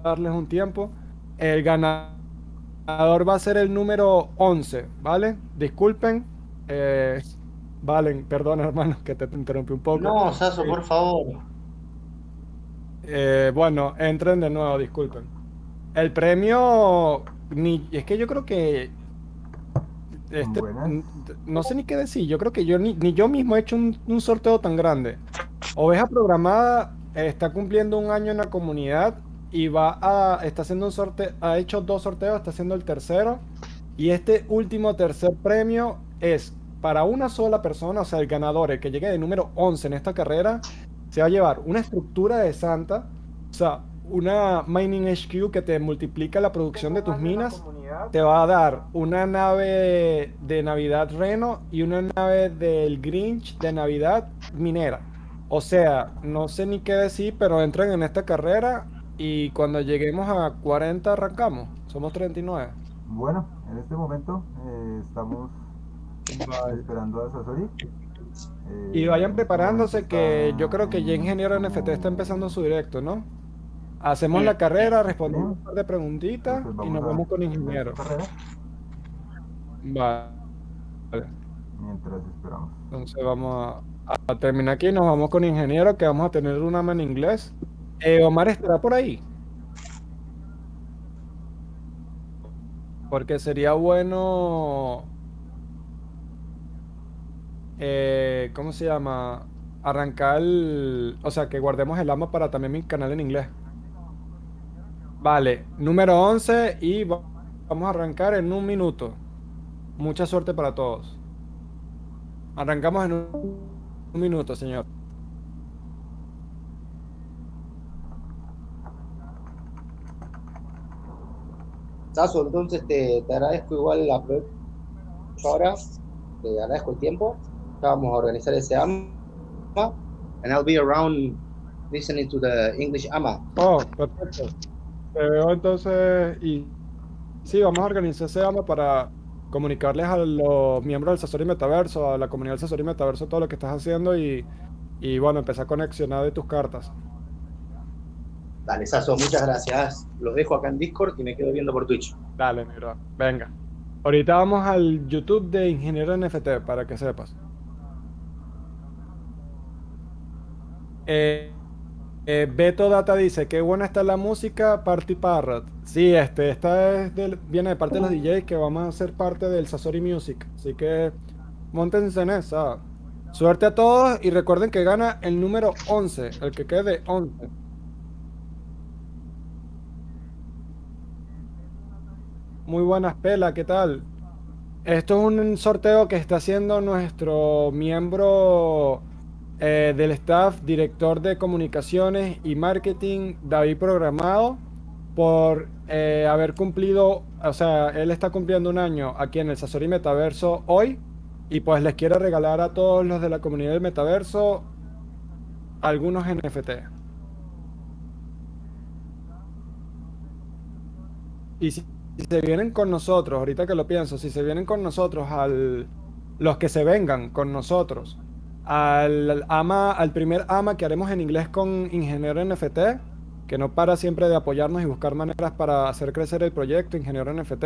darles un tiempo. El ganador va a ser el número 11, ¿vale? Disculpen. eh, Valen, perdón, hermano, que te interrumpí un poco. No, Saso, Eh, por favor. bueno, entren de nuevo, disculpen. El premio, es que yo creo que Buenas. no sé ni qué decir. Yo creo que yo ni yo mismo he hecho un sorteo tan grande. Oveja Programada está cumpliendo un año en la comunidad y está haciendo un sorteo, ha hecho dos sorteos, está haciendo el tercero. Y este último tercer premio es para una sola persona, o sea, el ganador, el que llegue de número 11 en esta carrera, se va a llevar una estructura de Santa, o sea, una Mining HQ que te multiplica la producción de Tengo un tus año en la minas, comunidad. te va a dar una nave de Navidad Reno y una nave del Grinch de Navidad minera. O sea, no sé ni qué decir, pero entren en esta carrera y cuando lleguemos a 40 arrancamos. Somos 39. Bueno, en este momento estamos Vale. esperando a Sasori. Y vayan En este momento preparándose que yo está creo que ya en Ingeniero NFT está empezando su su directo, ¿no? Hacemos Mm, la carrera, respondemos stream. un par de preguntitas Entonces y vamos nos a vamos con ver su Ingeniero. carrera Vale. mientras esperamos. Entonces vamos a terminar aquí, nos vamos con Ingeniero, que vamos a tener una en inglés. Omar estará por ahí, porque sería bueno, ¿cómo se llama? Arrancar o sea, que guardemos el ama para también mi canal en inglés. Vale, número 11 y vamos a arrancar en un minuto. Mucha suerte para todos. Arrancamos en un minuto, señor. Saso, entonces te agradezco igual la aprovecho ahora, te agradezco el tiempo. Ya vamos a organizar ese AMA, and I'll be around listening to the English AMA. Oh, perfecto. Te veo entonces y sí, vamos a organizar ese ama para comunicarles a los miembros del Sasori Metaverso, a la comunidad del Sasori Metaverso, todo lo que estás haciendo y bueno, empezar a conexionar de tus cartas. Dale, Saso, muchas gracias. Los dejo acá en Discord y me quedo viendo por Twitch. Dale, mi bro. Venga. Ahorita vamos al YouTube de Ingeniero NFT para que sepas. Eh, Beto Data dice, qué buena está la música, Party Parrot. Sí, esta viene de parte de los DJs que vamos a ser parte del Sasori Music. Así que móntense en esa. Suerte a todos y recuerden que gana el número 11, el que quede 11. Muy buenas, Pela, ¿qué tal? Esto es un sorteo que está haciendo nuestro miembro del staff, director de comunicaciones y marketing, David Programado, por haber cumplido, o sea, él está cumpliendo un año aquí en el Sasori Metaverso hoy y pues les quiere regalar a todos los de la comunidad del Metaverso algunos NFT. Y si se vienen con nosotros, ahorita que lo pienso, si se vienen con nosotros los que se vengan con nosotros, al primer ama que haremos en inglés con Ingeniero NFT, que no para siempre de apoyarnos y buscar maneras para hacer crecer el proyecto Ingeniero NFT,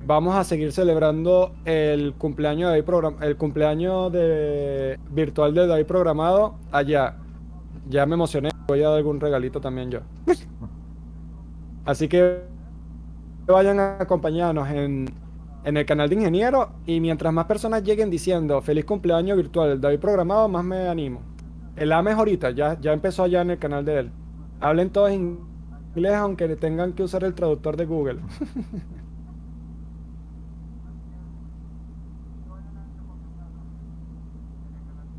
vamos a seguir celebrando el cumpleaños el cumpleaños virtual de David programado allá. Ya me emocioné, voy a dar algún regalito también yo. Así que vayan a acompañarnos en el canal de Ingeniero y mientras más personas lleguen diciendo feliz cumpleaños virtual David programado, más me animo. El AME es ahorita, ya empezó allá en el canal de él. Hablen todos inglés aunque tengan que usar el traductor de Google.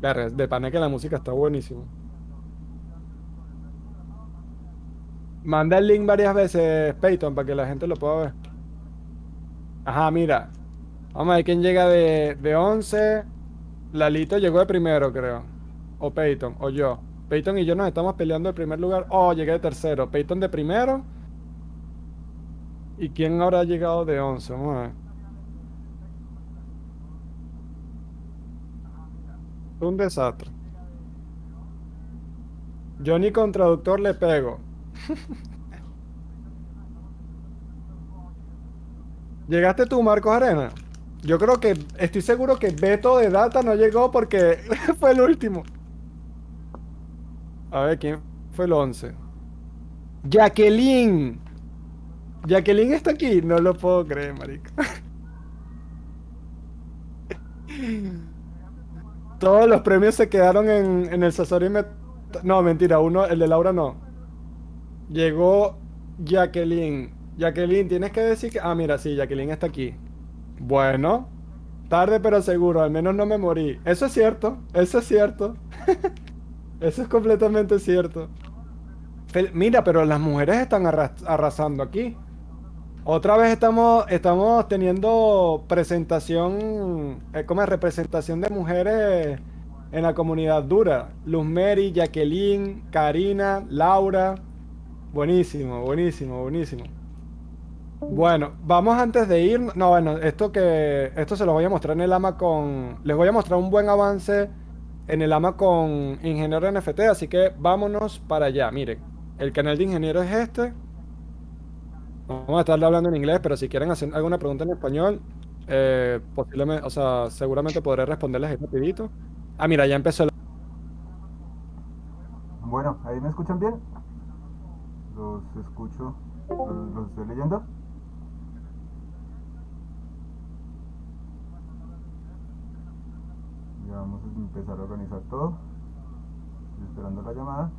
Verga, de pane que la música está buenísima. Manda el link varias veces, Peyton, para que la gente lo pueda ver. Ajá, mira. Vamos a ver quién llega de 11. Lalito llegó de primero, creo. O Peyton, o yo. Peyton y yo nos estamos peleando el primer lugar. Oh, llegué de tercero. Peyton de primero. ¿Y quién habrá llegado de 11? Vamos a ver. Un desastre. Yo ni con traductor le pego. ¿Llegaste tú, Marcos Arena? Yo creo que, estoy seguro que Beto de Data no llegó porque fue el último. A ver, ¿quién fue el 11? Jacqueline. Jacqueline está aquí. No lo puedo creer, marico. Todos los premios se quedaron en el Sasori No, mentira, uno, el de Laura no. Llegó Jacqueline. Jacqueline, tienes que decir que... Ah, mira, sí, Jacqueline está aquí. Bueno, tarde pero seguro, al menos no me morí. Eso es cierto, eso es cierto. Eso es completamente cierto. Mira, pero las mujeres están arrasando aquí. Otra vez estamos teniendo presentación, ¿cómo es? Representación de mujeres en la comunidad dura. Luz Mary, Jacqueline, Karina, Laura. Buenísimo, buenísimo, buenísimo. Bueno, vamos antes de ir. No, bueno, esto se lo voy a mostrar en el AMA con. Les voy a mostrar un buen avance en el AMA con Ingeniero NFT, así que vámonos para allá. Miren, el canal de ingeniero es este. Vamos a estarle hablando en inglés, pero si quieren hacer alguna pregunta en español, posiblemente, o sea, seguramente podré responderles ahí rapidito. Ah, mira, ya empezó el... Bueno, ¿ahí me escuchan bien? Los escucho, los estoy leyendo. Ya vamos a empezar a organizar todo. Estoy esperando la llamada.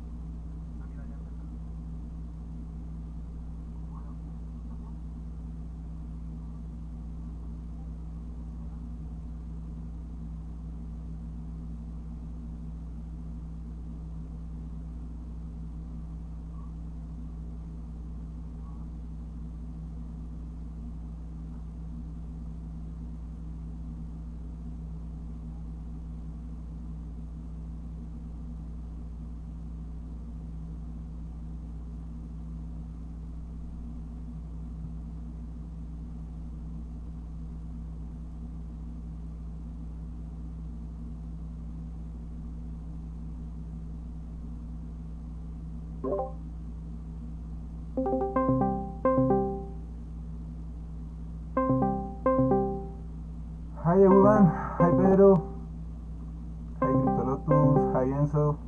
Hi everyone, hi Pedro, hi Cryptolotus, hi Enzo,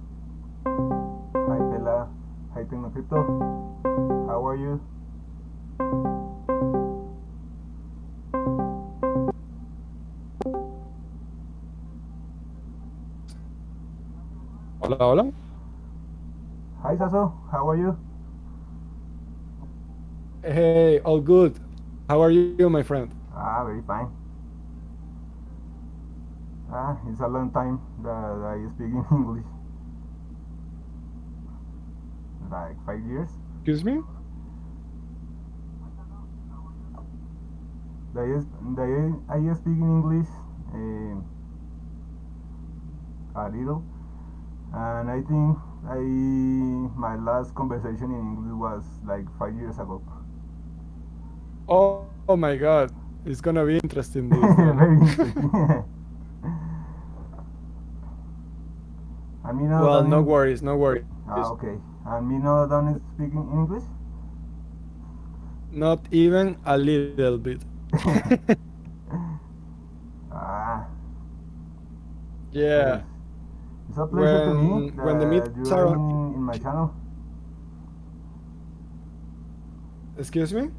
hi Pela, hi Tecnocrypto, how are you? Hola, hola. Hi Saso, how are you? Hey, all good. How are you, my friend? Ah, very fine. Ah, it's a long time that I speak in English. Like 5 years. Excuse me? I speak in English a little, and I think my last conversation in English was like 5 years ago. Oh my God. It's gonna be interesting this. Very interesting. And me no Well, no don't. worries, no worries. Okay. And me no don't speak in English. Not even a little bit. Ah, Yeah. pues, it's a pleasure to me When the that meets you are are... in my channel. Excuse me?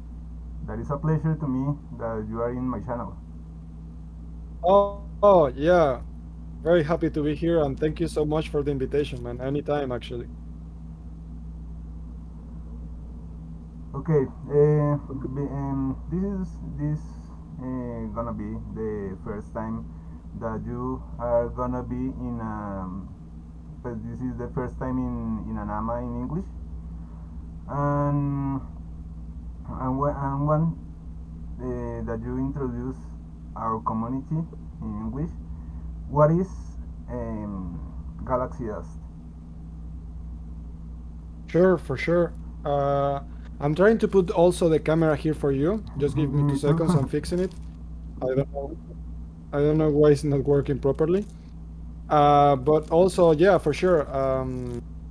That is a pleasure to me that you are in my channel. Oh, yeah. Very happy to be here and thank you so much for the invitation, man. Anytime, actually. Okay, this is gonna be the first time that you are gonna be in but this is the first time in an AMA in English, and one that you introduce our community in English. What is Galaxydust? Sure, for sure. I'm trying to put also the camera here for you. Just give me Me two too. seconds. I'm fixing it. I don't know. I don't know why it's not working properly. But also, yeah, for sure.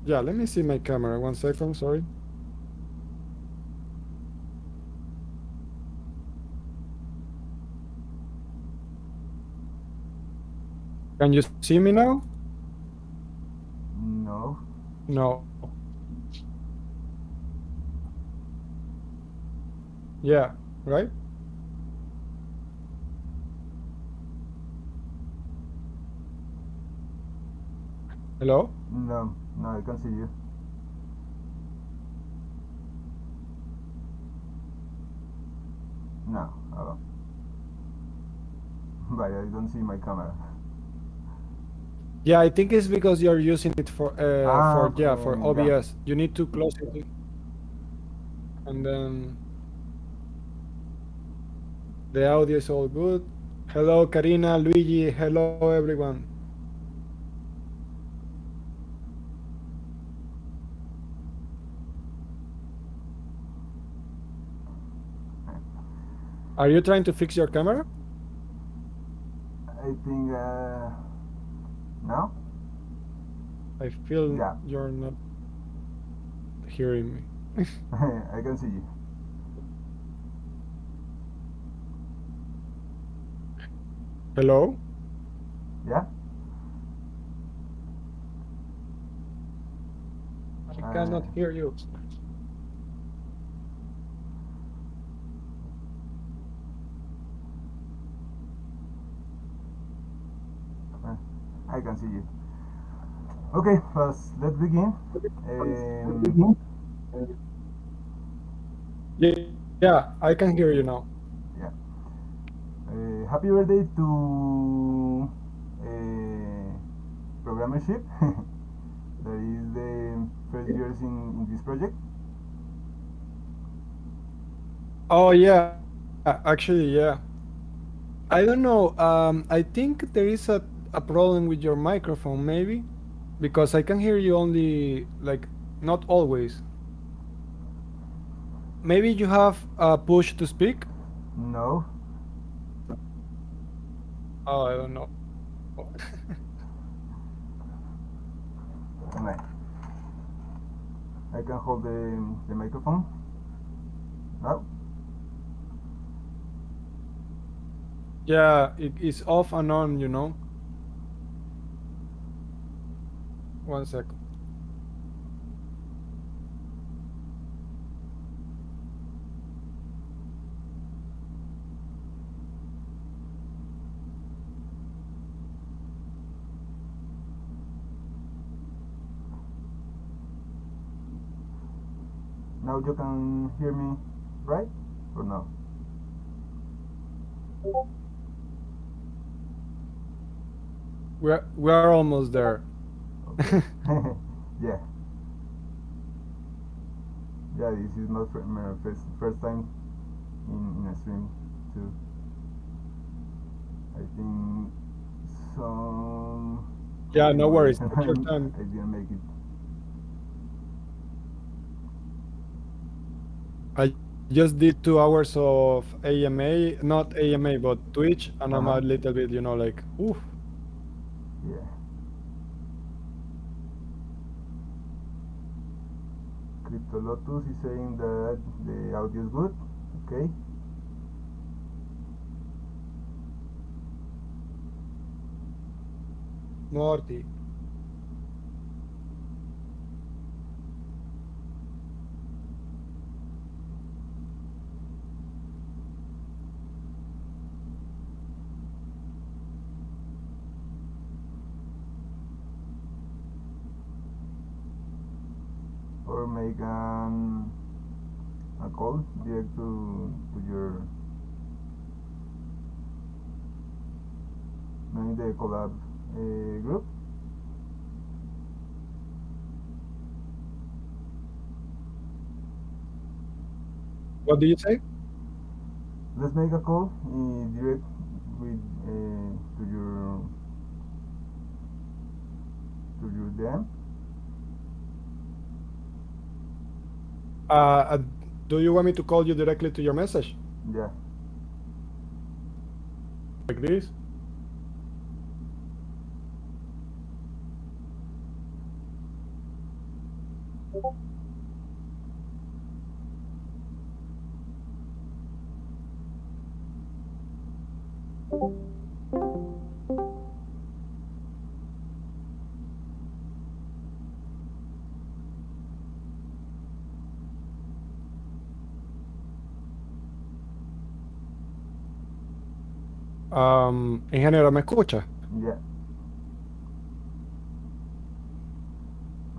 Yeah, let me see my camera. 1 second, sorry. Can you see me now? No. No. Yeah, right? Hello? No. No, I can see you. No. But I don't see my camera. Yeah, I think it's because you're using it for yeah, for Yeah. OBS. You need to close it and then the audio is all good. Hello, Karina, Luigi. Hello, everyone. Are you trying to fix your camera? I think now. I feel Yeah. you're not hearing me. I can see you. Hello? Yeah. I Uh, cannot hear you. uh, I can see you. Okay, first let's begin. Um, Yeah, I can hear you now. yeah. Happy birthday to uh, programmership. That is the first years in this project. Oh yeah, actually yeah. I don't know. I think there is a problem with your microphone, maybe, because I can hear you only like not always. Maybe you have a push to speak. No. Oh, I don't know. And I can hold the microphone. No. Yeah, it's off and on, you know. One second. Now you can hear me, right? Or no? We're almost there. Okay. Yeah. Yeah. This is my first time in a stream too. I think some Yeah, no more worries. reason Take your time. I didn't make it. I just did 2 hours of AMA, not AMA, but Twitch, and Uh I'm huh. a little bit, like, oof. Yeah. Crypto Lotus is saying that the audio is good. Okay. Morty. Or make a call direct to your maybe the collab group. What do you say? Let's make a call direct with to your DM. Uh, uh, do you want me to call you directly to your message Yeah. like this? Ingeniero, ¿me escucha? Yeah.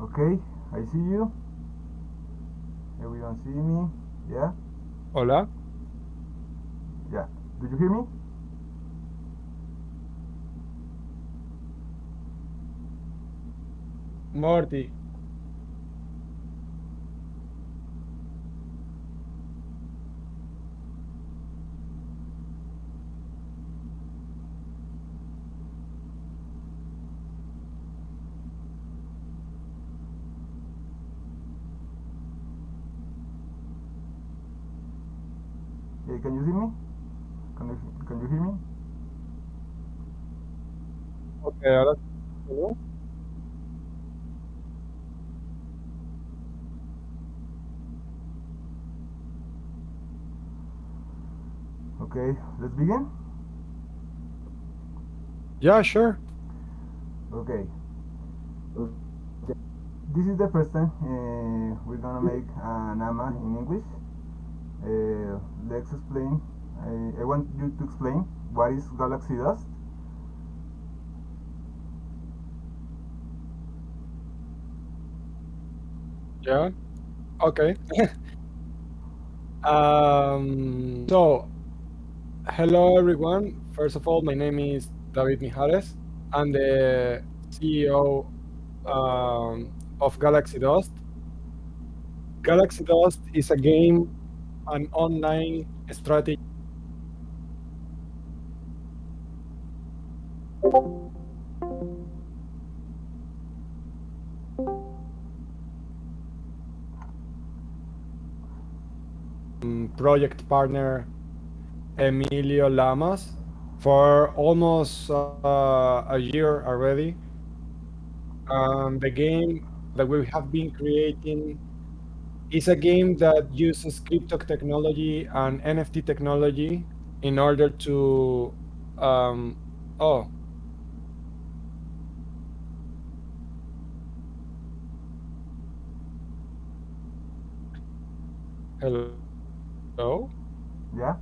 Okay, I see you. Everyone see me? Yeah? Hola. Yeah. Do you hear me? Morty. Hey, can you see me? Can you hear me? Ok, ahora sí, ¿no? Okay, let's begin. Yeah, sure. Okay. This is the first time we're gonna make an AMA in English. Let's explain. I want you to explain what is Galaxy Dust. Yeah. Okay. So, hello everyone. First of all, my name is David Mijares. I'm the CEO of Galaxydust. Galaxydust is a game, an online strategy project partner Emilio Lamas for almost a year already. The game that we have been creating is a game that uses crypto technology and NFT technology in order to um, oh, hello. Yeah?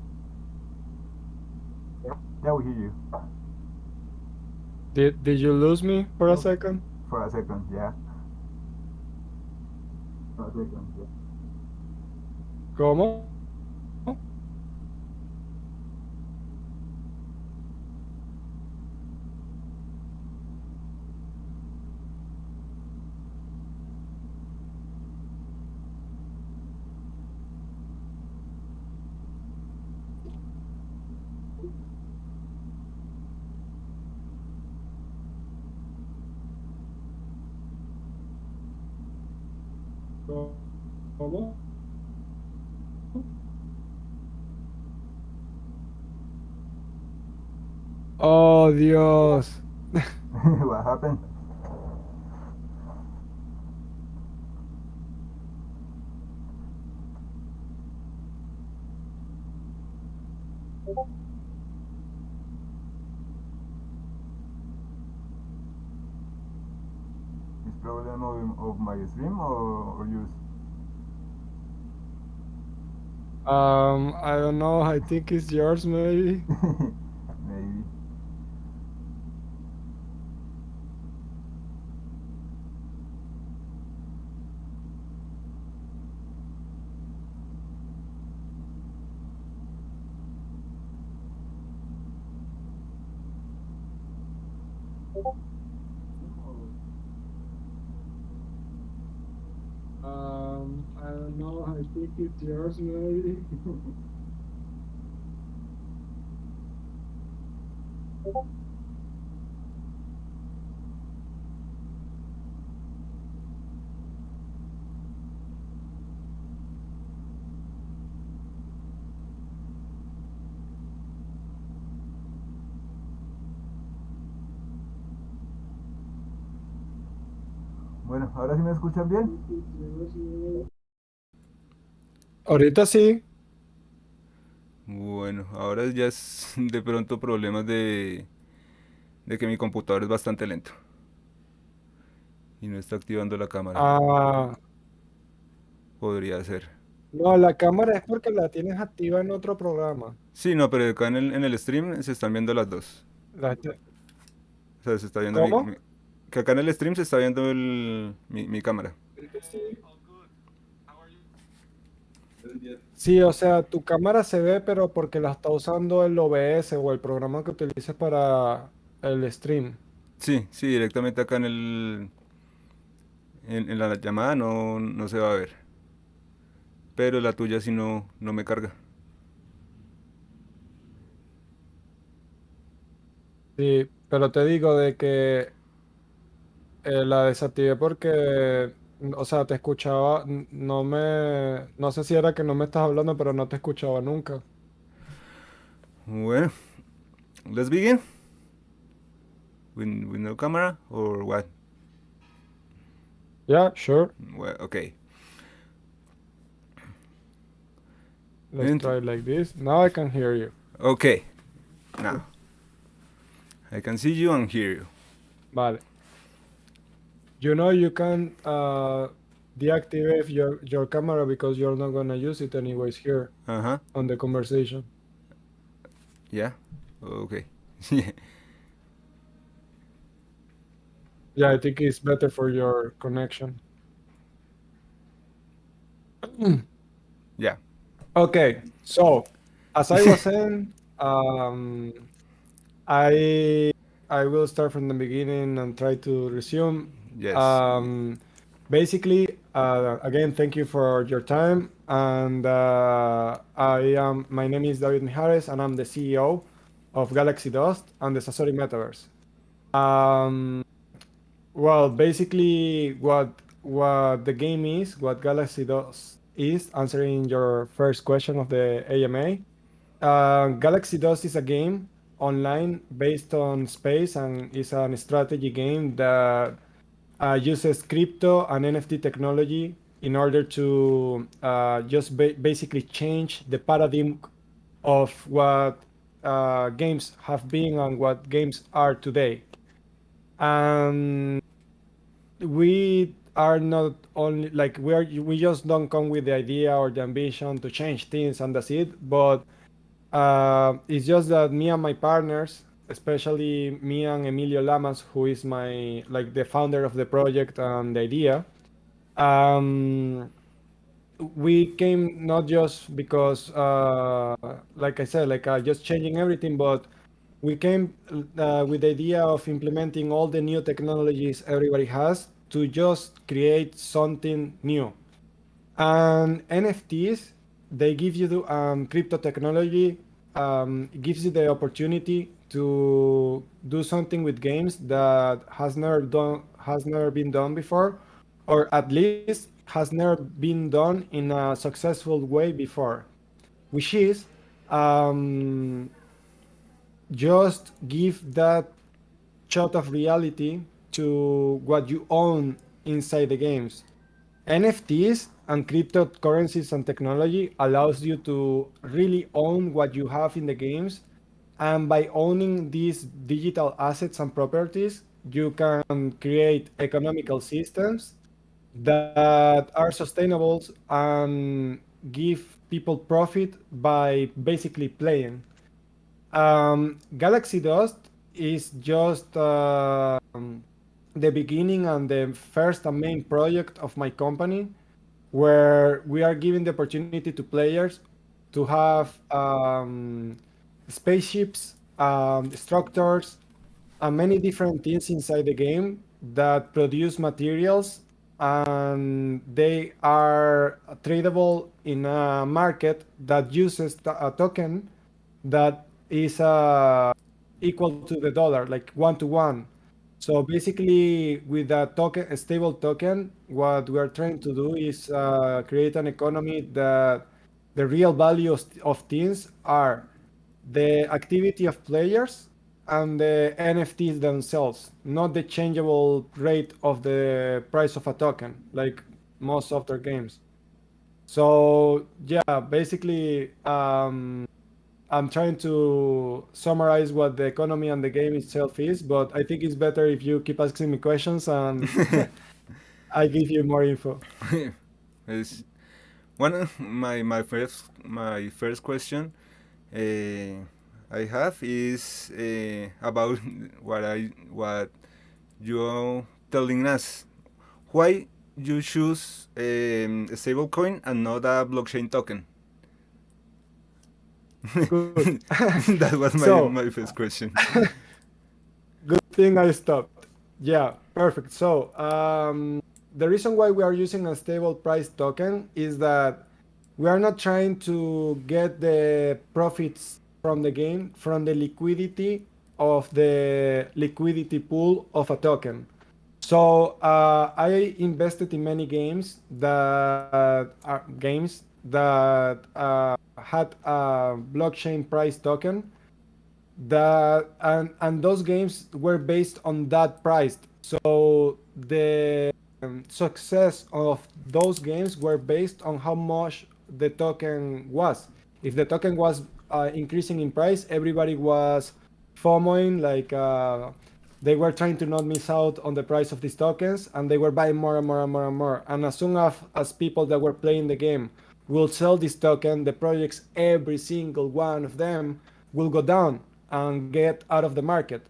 Yeah, we hear you. Did you lose me for a No. second? For a second, yeah. For a second, yeah. ¿Cómo? ¿Cómo? Oh, Dios. What happened? Is problem of my stream or yours? I don't know. I think it's yours, maybe. Maybe. I don't know. I think it's yours, maybe. Bueno, ahora sí me escuchan bien. Ahorita sí. Bueno, ahora ya es de pronto problemas de que mi computador es bastante lento y no está activando la cámara. Ah, Podría ser. no, la cámara es porque la tienes activa en otro programa. Sí, no, pero acá en el stream se están viendo las dos. La gente- O sea, se está viendo ¿Cómo? que acá en el stream se está viendo mi cámara. Sí, o sea, tu cámara se ve, pero porque la está usando el OBS o el programa que utilices para el stream. Sí, sí, directamente acá en la llamada no se va a ver. Pero la tuya sí no me carga. Sí, pero te digo de que la desactivé porque, o sea, te escuchaba, no sé si era que no me estás hablando, pero no te escuchaba nunca. Bueno, let's begin. With no camera or what? Yeah, sure. Well, okay. Let's And, try it like this. Now I can hear you. okay, now I can see you and hear you. Vale. You know you can deactivate your camera because you're not gonna use it anyways here Uh huh. on the conversation. Yeah. Okay. Yeah. Yeah, I think it's better for your connection. Yeah. Okay, so as I was saying, I I will start from the beginning and try to resume. Yes. Um, Basically, again, thank you for your time. And my name is David Mijares, and I'm the CEO of Galaxydust and the Sasori Metaverse. Um, well, basically, what the game is, what Galaxydust is, answering your first question of the AMA. Galaxydust is a game online based on space and is a strategy game that uses crypto and NFT technology in order to just basically change the paradigm of what games have been and what games are today. And we are not only like we just don't come with the idea or the ambition to change things and that's it, but it's just that me and my partners, especially me and Emilio Lamas, who is my like the founder of the project and the idea, um, we came not just because, like I said, like just changing everything, but we came with the idea of implementing all the new technologies everybody has to just create something new. And NFTs, they give you the crypto technology, gives you the opportunity to do something with games that has never been done before, or at least has never been done in a successful way before, which is um, just give that shot of reality to what you own inside the games. NFTs and cryptocurrencies and technology allows you to really own what you have in the games. And by owning these digital assets and properties, you can create economical systems that are sustainable and give people profit by basically playing. Galaxy Dust is just the beginning and the first and main project of my company, where we are giving the opportunity to players to have spaceships, structures, and many different things inside the game that produce materials, and they are tradable in a market that uses a token that is equal to the dollar, like 1 to 1. So basically, with a token, a stable token, what we are trying to do is create an economy that the real value of things are the activity of players and the NFTs themselves, not the changeable rate of the price of a token, like most of their games. So yeah, basically, I'm trying to summarize what the economy and the game itself is, but I think it's better if you keep asking me questions and I give you more info. It's my first question uh, I have is about what you telling us. Why you choose a stablecoin and not a blockchain token? Good. That was So, my first question. good thing I stopped. Yeah, perfect. So, the reason why we are using a stable price token is that we are not trying to get the profits from the game from the liquidity of the liquidity pool of a token. So I invested in many games that are games that had a blockchain price token that and those games were based on that price. So the success of those games were based on how much the token was. If the token was increasing in price, everybody was FOMOing, like they were trying to not miss out on the price of these tokens, and they were buying more and more and more and more. And as soon as people that were playing the game will sell this token, the projects, every single one of them, will go down and get out of the market.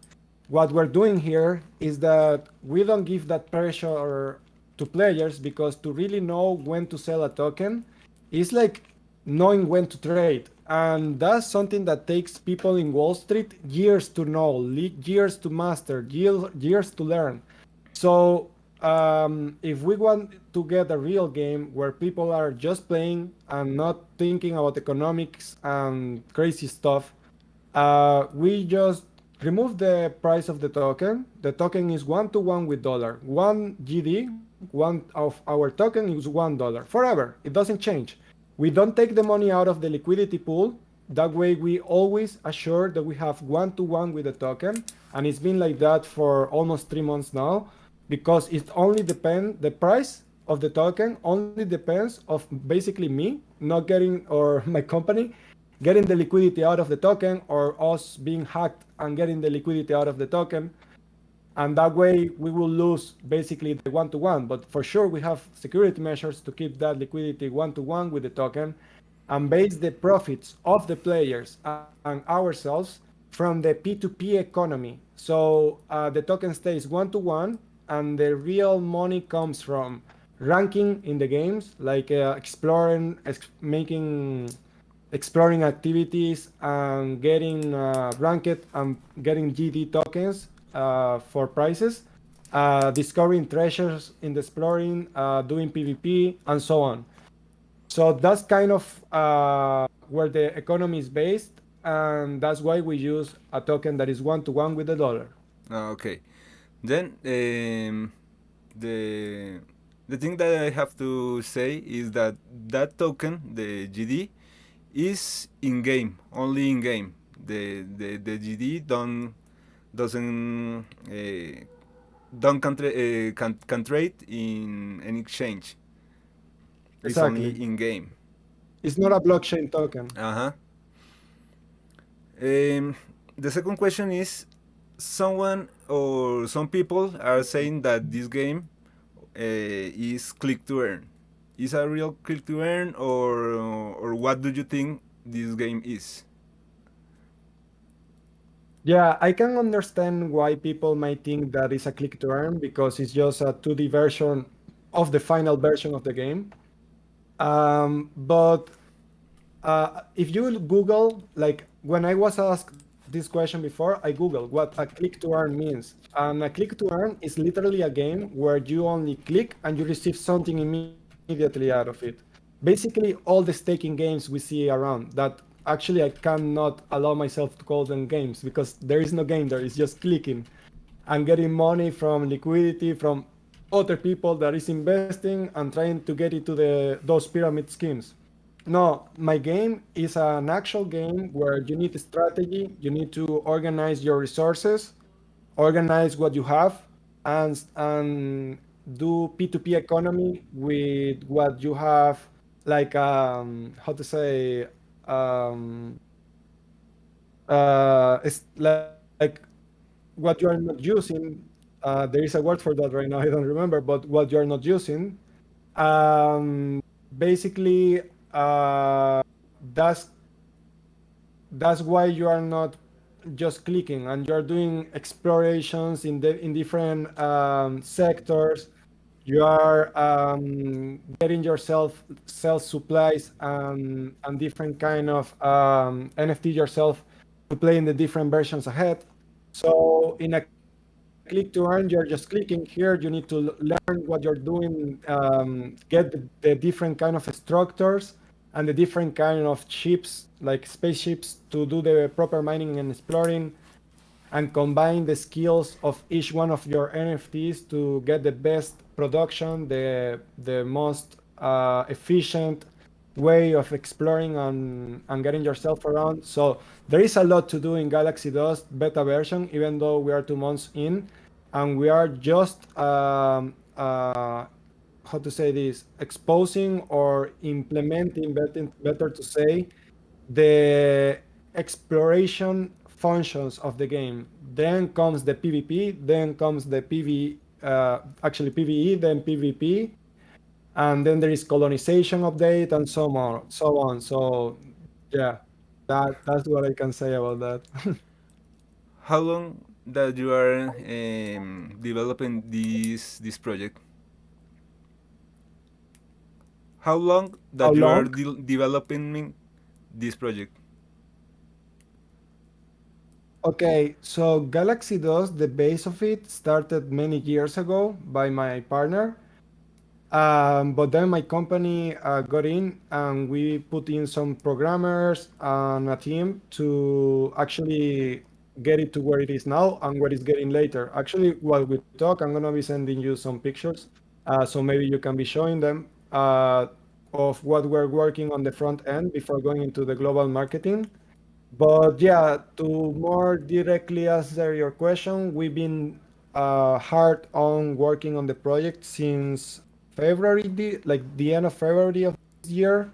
What we're doing here is that we don't give that pressure to players, because to really know when to sell a token is like knowing when to trade. And that's something that takes people in Wall Street years to know, years to master, years to learn. So if we want to get a real game where people are just playing and not thinking about economics and crazy stuff, we just remove the price of the token. The token is one to one with dollar. One GD, one of our token is $1 forever. It doesn't change. We don't take the money out of the liquidity pool. That way, we always assure that we have one to one with the token, and it's been like that for almost 3 months now, because it only depends. The price of the token only depends of basically me not getting, or my company getting the liquidity out of the token, or us being hacked and getting the liquidity out of the token. And that way we will lose basically the one to one. But for sure, we have security measures to keep that liquidity one to one with the token, and base the profits of the players and ourselves from the P2P economy. So the token stays one to one, and the real money comes from ranking in the games, like making exploring activities and getting ranked and getting GD tokens for prizes, discovering treasures in the exploring, doing PvP, and so on. So that's kind of where the economy is based, and that's why we use a token that is one to one with the dollar. Okay. Then the the thing that I have to say is that that token, the GD, is in game, only in game. The GD don't can trade in an exchange. It's only Exactly. in game. It's not a blockchain token. Uh huh. Um, the second question is, someone or some people are saying that this game is click to earn. Is a real click to earn, or what do you think this game is? Yeah, I can understand why people might think that it's a click to earn, because it's just a 2D version of the final version of the game. But if you Google, like when I was asked this question before, I Googled what a click to earn means. And a click to earn is literally a game where you only click and you receive something immediately out of it. Basically, all the staking games we see around that, actually I cannot allow myself to call them games, because there is no game there. It's just clicking and getting money from liquidity from other people that is investing and trying to get into those pyramid schemes. No, my game is an actual game where you need strategy, you need to organize your resources, organize what you have, and do P2P economy with what you have, like how to say, um, it's like what you are not using. There is a word for that right now. I don't remember, but what you are not using, basically, that's that's why you are not just clicking and you're doing explorations in different sectors. You are getting yourself self supplies and different kind of NFT yourself to play in the different versions ahead. So in a click to earn, you're just clicking here. You need to learn what you're doing, get the different kind of structures and the different kind of ships, like spaceships, to do the proper mining and exploring, and combine the skills of each one of your NFTs to get the best production, the most efficient way of exploring and getting yourself around. So there is a lot to do in Galaxy Dust beta version, even though we are 2 months in, and we are just how to say this, exposing or implementing, better to say, the exploration functions of the game. Then comes the PvP, then comes the actually PvE, then PvP, and then there is colonization update and so on, so on. So yeah, that's what I can say about that. How long that you are developing this project? How long How that you are long? developing this project? Okay, so Galaxy Dust, the base of it started many years ago by my partner. But then my company got in and we put in some programmers and a team to actually get it to where it is now and where it's getting later. Actually, while we talk, I'm going to be sending you some pictures. So maybe you can be showing them of what we're working on the front end before going into the global marketing. But yeah, to more directly answer your question, we've been hard on working on the project since February, like the end of February of this year.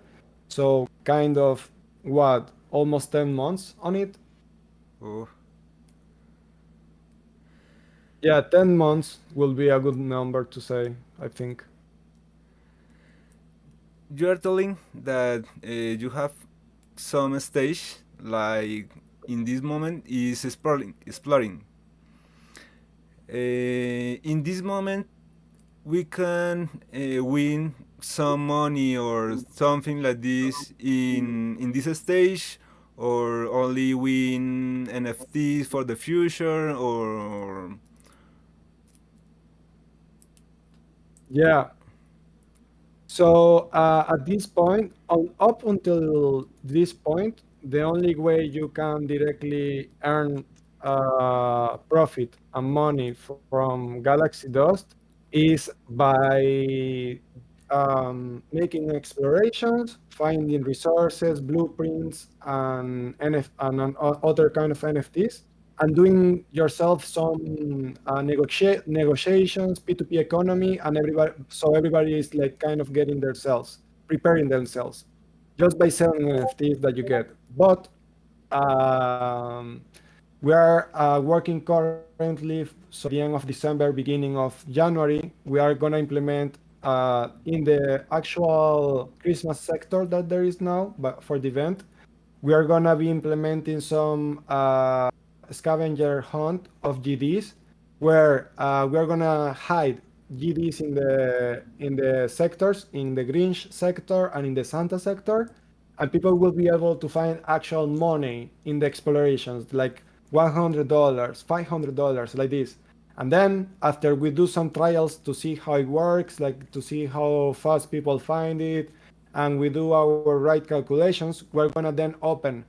So kind of what, almost 10 months on it. Oh, Yeah, 10 months will be a good number to say, I think. you are telling that you have some stage like in this moment is exploring. In this moment, we can win some money or something like this in this stage, or only win NFTs for the future, or Yeah. So at this point, up until this point, the only way you can directly earn profit and money from Galaxy Dust is by making explorations, finding resources, blueprints, and other kind of NFTs, and doing yourself some negotiations, P2P economy, and everybody is like kind of getting themselves, preparing themselves, just by selling NFTs that you get. But um, we are working currently, so by the end of December, beginning of January, we are going to implement in the actual Christmas sector that there is now, but for the event, we are going to be implementing some scavenger hunt of GDs, where we are going to hide GDs in the sectors, in the Grinch sector and in the Santa sector, and people will be able to find actual money in the explorations, like $100, $500, like this. And then after we do some trials to see how it works, like to see how fast people find it, and we do our right calculations, we're gonna then open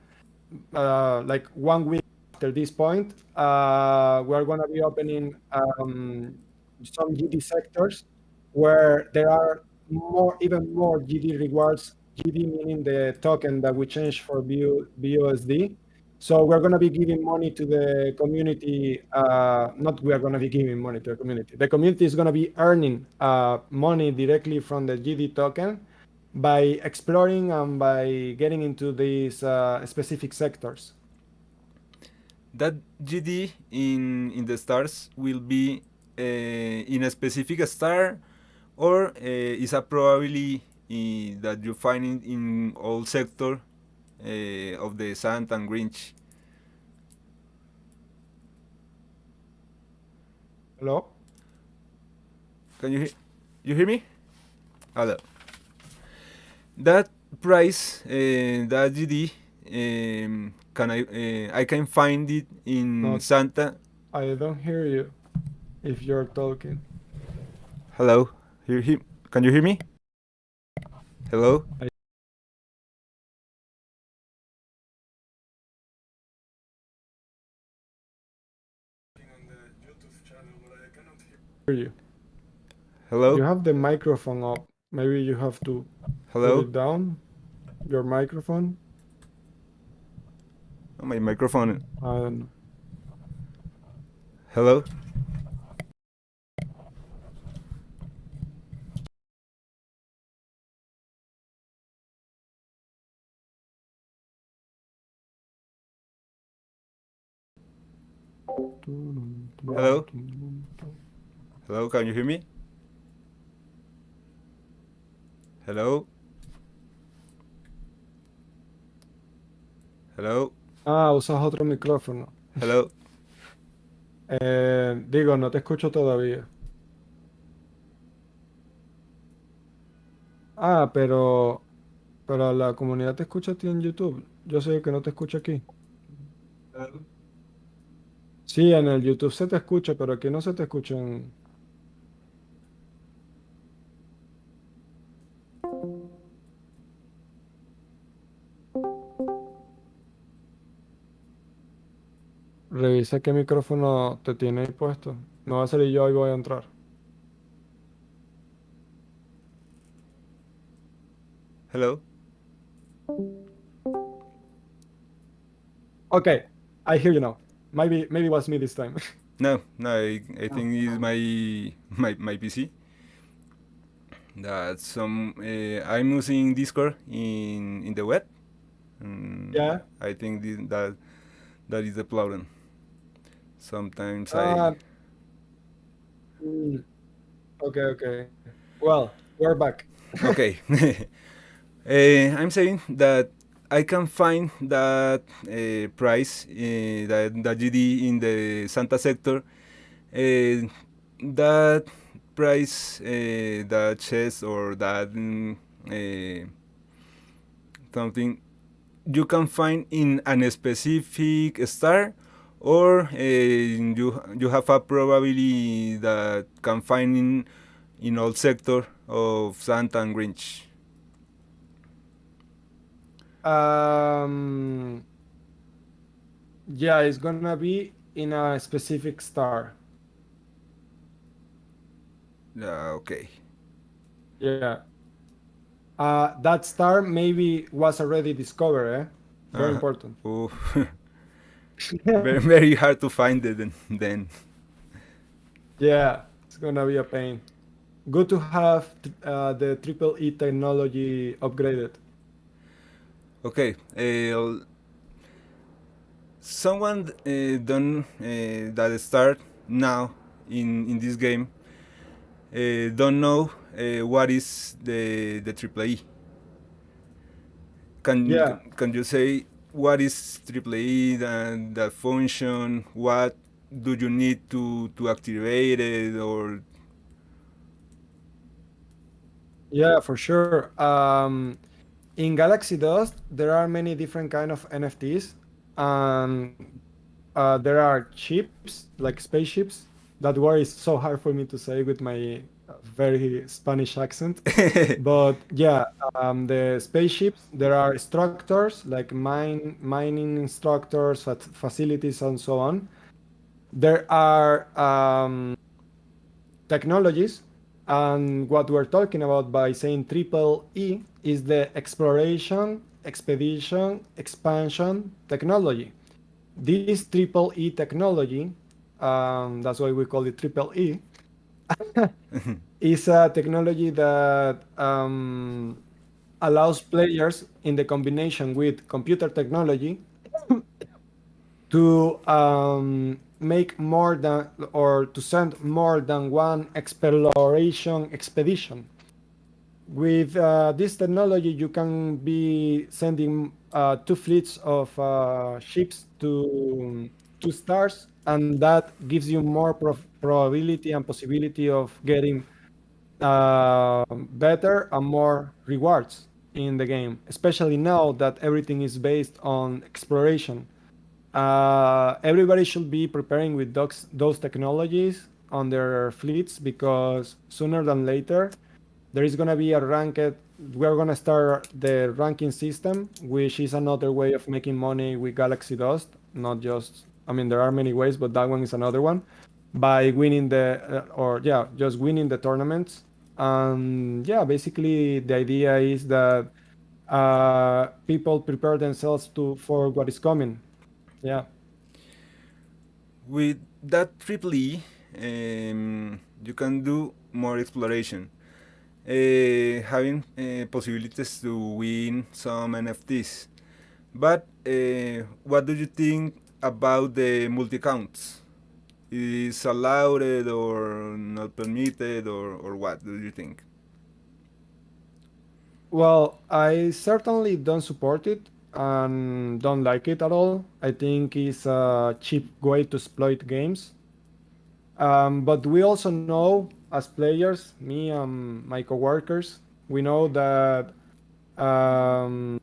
like 1 week after this point, we're going to be opening some GD sectors where there are even more GD rewards. GD meaning the token that we change for BUSD. So we're going to be giving money to the community. Not we are going to be giving money to the community. The community is going to be earning money directly from the GD token by exploring and by getting into these specific sectors. that GD in the stars will be in a specific star, or is a probability that you find in all sector of the Sand and Grinch. Hello? Can you hear me? Hello. That price that GD can I can find it in No, Santa. I don't hear you if you're talking. Hello. Hear him? Can you hear me? Hello. I hear you. You Hello. have the microphone up. Maybe you have to put Hello. it down, your microphone. Oh, my microphone. I don't know. Hello. Hello. Hello. Can you hear me? Hello. Hello. Ah, usas otro micrófono. Hello. Digo, no te escucho todavía. Ah, pero la comunidad te escucha a ti en YouTube. Yo sé que no te escucho aquí. Sí, en el YouTube se te escucha, pero aquí no se te escucha en... Revisa qué micrófono te tiene ahí puesto. No va a salir yo y voy a entrar. Hello. Okay, I hear you now. Maybe it was me this time. No, no. I think it's my PC. That some I'm using Discord in the web. Yeah. I think that is the problem. Sometimes I Uh, mm, okay. Well, we're back. okay. I'm saying that I can find that price that GD in the Santa sector. That price, that chest or that something you can find in a specific star, or you have a probability that can find in all sector of Santa and Grinch. Um, yeah, it's gonna be in a specific star. Okay. Yeah. That star maybe was already discovered, eh? Very Uh, important. oh, very hard to find it then. Yeah, it's gonna be a pain. Good to have the triple E technology upgraded. Okay. Someone done that start now in this game don't know what is the triple E. Yeah, Can you say what is triple E, the function, what do you need to activate it, or yeah, for sure. In Galaxydust, there are many different kind of NFTs. There are ships, like spaceships. That word is so hard for me to say with my very Spanish accent. But yeah, the spaceships, there are structures like mining instructors, facilities, and so on. There are technologies, and what we're talking about by saying triple E is the exploration, expedition, expansion technology. This triple E technology, that's why we call it triple E, is a technology that allows players in the combination with computer technology to make more than or to send more than one exploration expedition. With this technology, you can be sending two fleets of ships to two stars, and that gives you more probability and possibility of getting better and more rewards in the game, especially now that everything is based on exploration. Everybody should be preparing with those technologies on their fleets because sooner than later there is going to be a ranked. We're going to start the ranking system, which is another way of making money with Galaxy Dust. Not just, I mean, there are many ways, but that one is another one. By winning or yeah, just winning the tournaments. And yeah, basically the idea is that people prepare themselves to for what is coming. Yeah. With that triple E, you can do more exploration, having possibilities to win some NFTs. But what do you think about the multi counts? Is allowed or not permitted, or what do you think? Well, I certainly don't support it and don't like it at all. I think it's a cheap way to exploit games. But we also know as players, me and my coworkers, we know that um,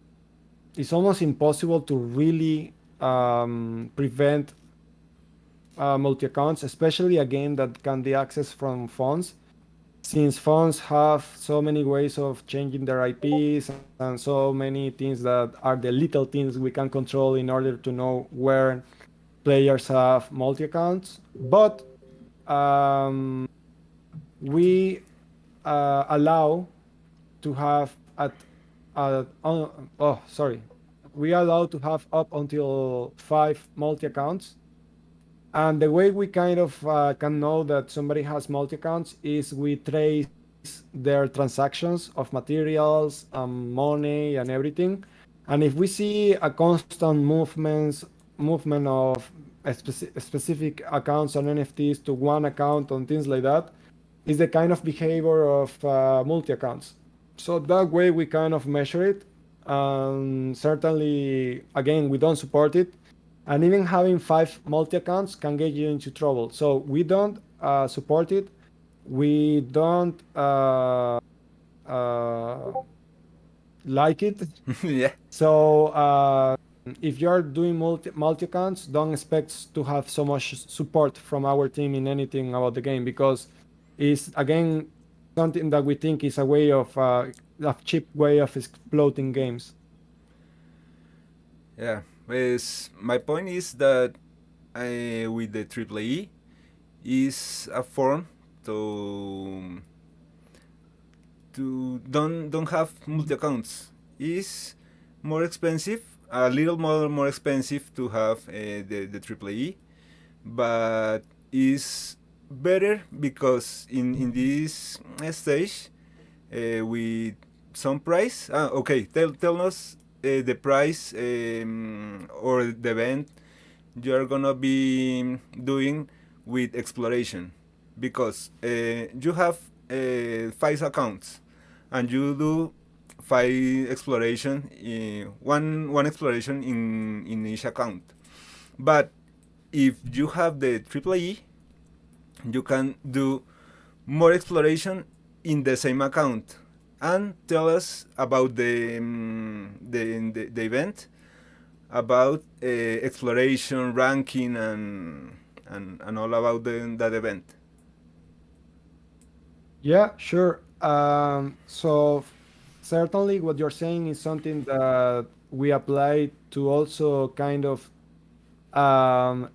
it's almost impossible to really prevent multi accounts, especially a game that can be accessed from phones, since phones have so many ways of changing their IPs and so many things that are the little things we can control in order to know where players have multi accounts. But um, we allow to have oh, sorry, we allow to have up until 5 multi accounts. And the way we kind of can know that somebody has multi accounts is we trace their transactions of materials, money, and everything. And if we see a constant movement of specific accounts on NFTs to one account on things like that, is the kind of behavior of multi accounts. So that way we kind of measure it. Certainly, again, we don't support it, and even having 5 multi accounts can get you into trouble. So we don't support it. We don't uh, like it. Yeah. So if you're doing multi accounts, don't expect to have so much support from our team in anything about the game, because it's again something that we think is a way of a cheap way of exploiting games. Yeah. My point is that with the triple E is a form to don't have multi accounts. Is more expensive, a little more expensive to have the triple E, but is better because in this stage with some price. Okay, tell us the price or the event you are gonna be doing with exploration, because you have 5 accounts and you do 5 exploration, one exploration in each account. But if you have the triple E, you can do more exploration in the same account. And tell us about the event, about exploration, ranking, and all about that event. Yeah, sure. So certainly what you're saying is something that we apply to also kind of how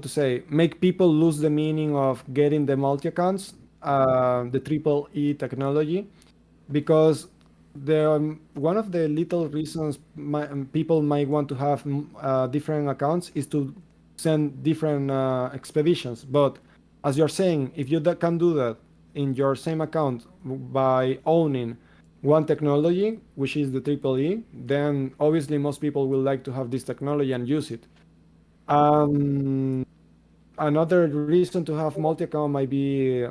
to say, make people lose the meaning of getting the multi accounts, the triple E technology, because one of the little reasons people might want to have different accounts is to send different expeditions. But as you're saying, if you can do that in your same account by owning one technology, which is the triple E, then obviously most people will like to have this technology and use it. Um, Another reason to have multi account might be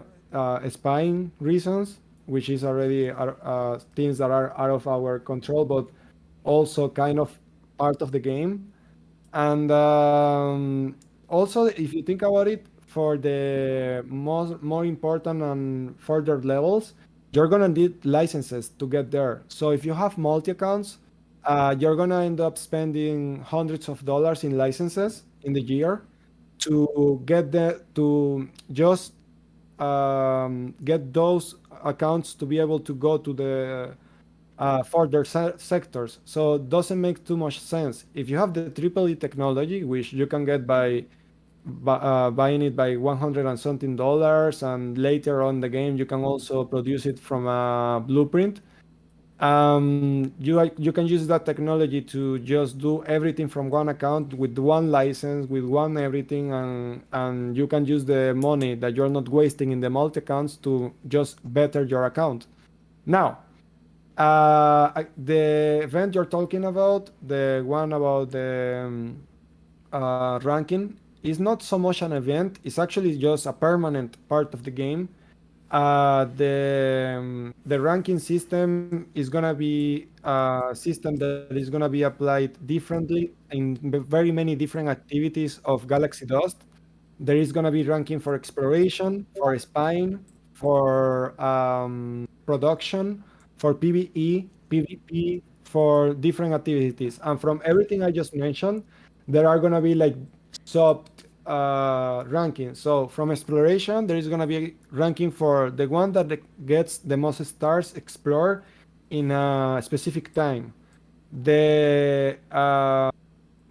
spying reasons. which is already things that are out of our control, but also kind of part of the game. And also, if you think about it, for the more important and further levels, you're gonna need licenses to get there. So if you have multi accounts, you're gonna end up spending hundreds of dollars in licenses in the year to get the to just get those accounts to be able to go to the further sectors. So it doesn't make too much sense. If you have the triple E technology, which you can get by buying it by 100 and something dollars, and later on the game you can also produce it from a blueprint. You can use that technology to just do everything from one account with one license, with one everything, and you can use the money that you're not wasting in the multi accounts to just better your account. Now, the event you're talking about, the one about the ranking, is not so much an event. It's actually just a permanent part of the game. The ranking system is gonna be a system that is gonna be applied differently in very many different activities of Galaxy Dust. There is gonna be ranking for exploration, for spying, for production, for PvE, PvP, for different activities. And from everything I just mentioned, there are gonna be like sub rankings. So from exploration, there is gonna be ranking for the one that gets the most stars explored in a specific time. The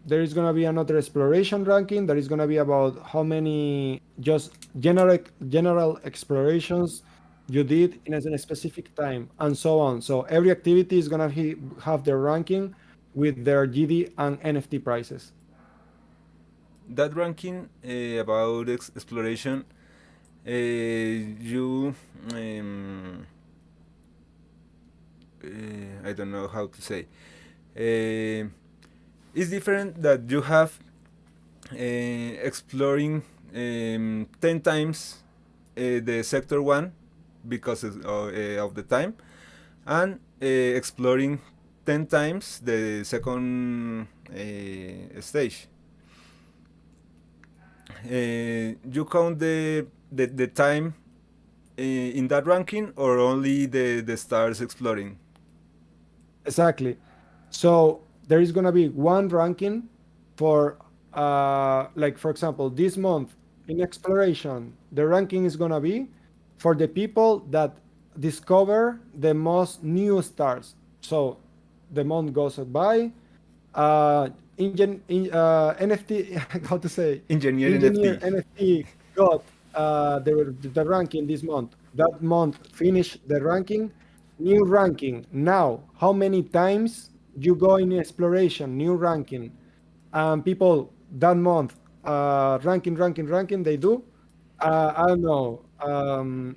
there is going to be another exploration ranking that is going to be about how many just general explorations you did in a specific time, and so on. So every activity is going to have their ranking with their GD and NFT prices. That ranking about exploration, you I don't know how to say. Uh, it's different that you have exploring 10 times the sector 1 because of the time, and exploring 10 times the second stage. You count the time in that ranking, or only the stars exploring? Exactly. So there is going to be one ranking for, like, for example, this month in exploration, the ranking is going to be for the people that discover the most new stars. So the month goes by. NFT, how to say, Engineer engineer NFT. NFT got the ranking this month. That month finish the ranking, new ranking. Now, how many times you go in exploration, new ranking, and people that month ranking they do. I don't know.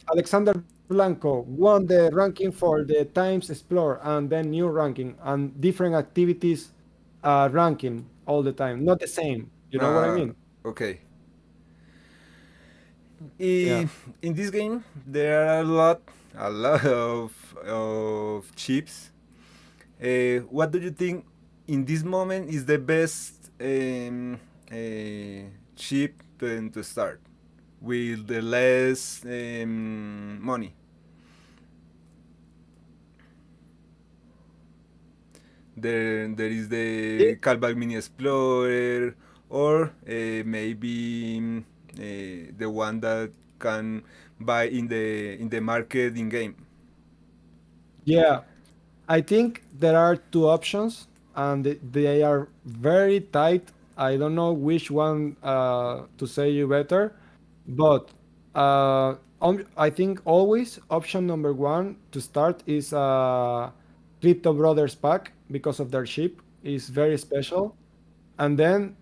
Alexander Blanco won the ranking for the Times Explore, and then new ranking and different activities ranking all the time. Not the same. You know what I mean? Okay. Yeah. In this game, there are a lot of chips. What do you think in this moment is the best chip to start with the less money? There is the It- Callback Mini Explorer, or maybe the one that can buy in the market in game. yeah. I think there are two options, and they are very tight. I don't know which one to say you better, but I think always option number one to start is Crypto Brothers pack because of their ship is very special, and then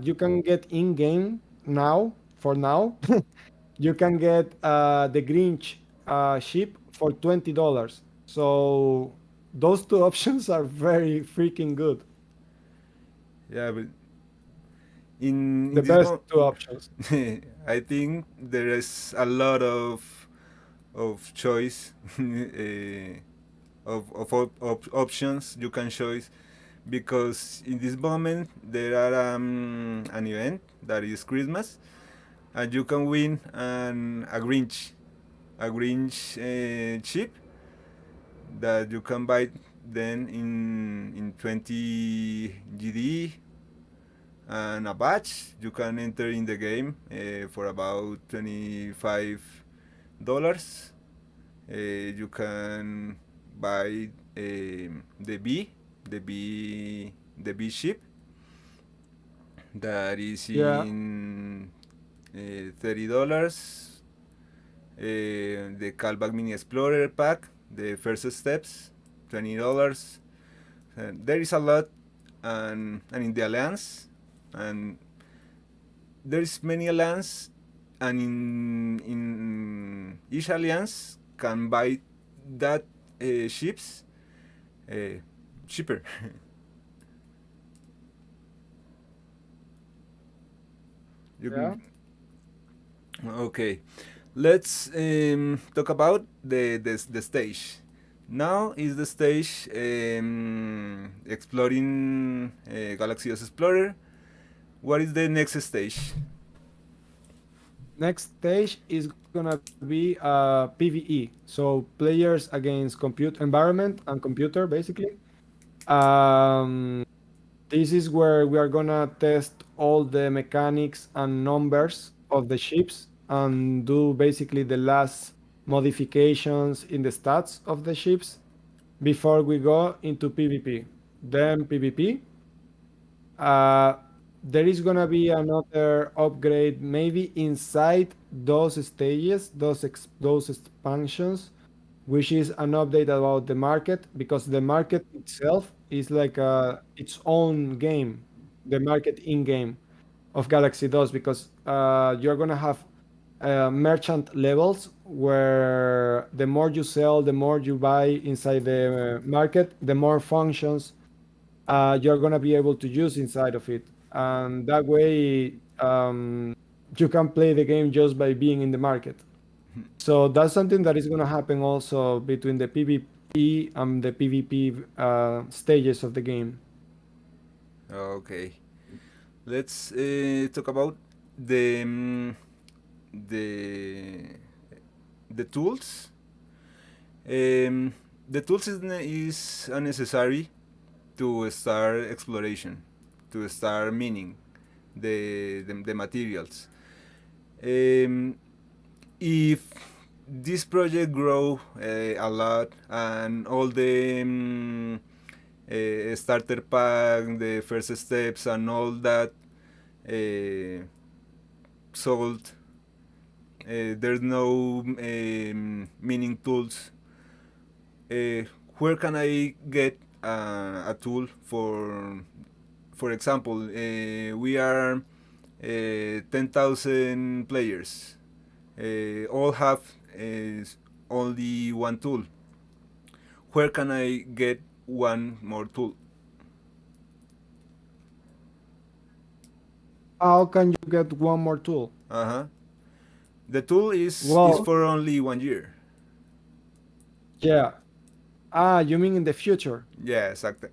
you can get in game now for now. You can get the Grinch ship for $20. So those two options are very freaking good. Yeah, but in The this best moment, two options. I think there is a lot of choice of options you can choose, because in this moment there are an event that is Christmas, and you can win a Grinch chip that you can buy then in 20 GD and a badge. You can enter in the game for about $25. You can buy the B, the B ship that is Yeah, in $30. The Callback Mini Explorer pack, the first steps, $20. There is a lot, and in the alliance, and there is many alliance, and in each alliance can buy that ships uh, cheaper. You yeah. can, okay, let's talk about the stage. Now is the stage exploring Galaxydust Explorer. What is the next stage? Next stage is gonna be PvE. So players against compute environment and computer, basically. Um, this is where we are gonna test all the mechanics and numbers of the ships and do basically the last modifications in the stats of the ships before we go into PvP. Then PvP, uh, there is gonna be another upgrade, maybe inside those stages, those expansions, which is an update about the market because the market itself is like its own game, the market in game of Galaxy does because you're gonna have merchant levels where the more you sell, the more you buy inside the market, the more functions you're going to be able to use inside of it. And that way, you can play the game just by being in the market. So that's something that is going to happen also between the PvE and the PvP stages of the game. Okay, let's talk about the the the tools. Um, the tools is unnecessary to start exploration, to start mining the materials. Um, if this project grow a lot, and all the starter pack, the first steps, and all that uh, sold, there's no mining tools. uh, where can I get a tool for example, we are 10,000 players, all have only one tool. Where can I get one more tool? How can you get one more tool? Uh-huh. The tool is Well, for only 1 year. yeah. You mean in the future? Yeah, exactly.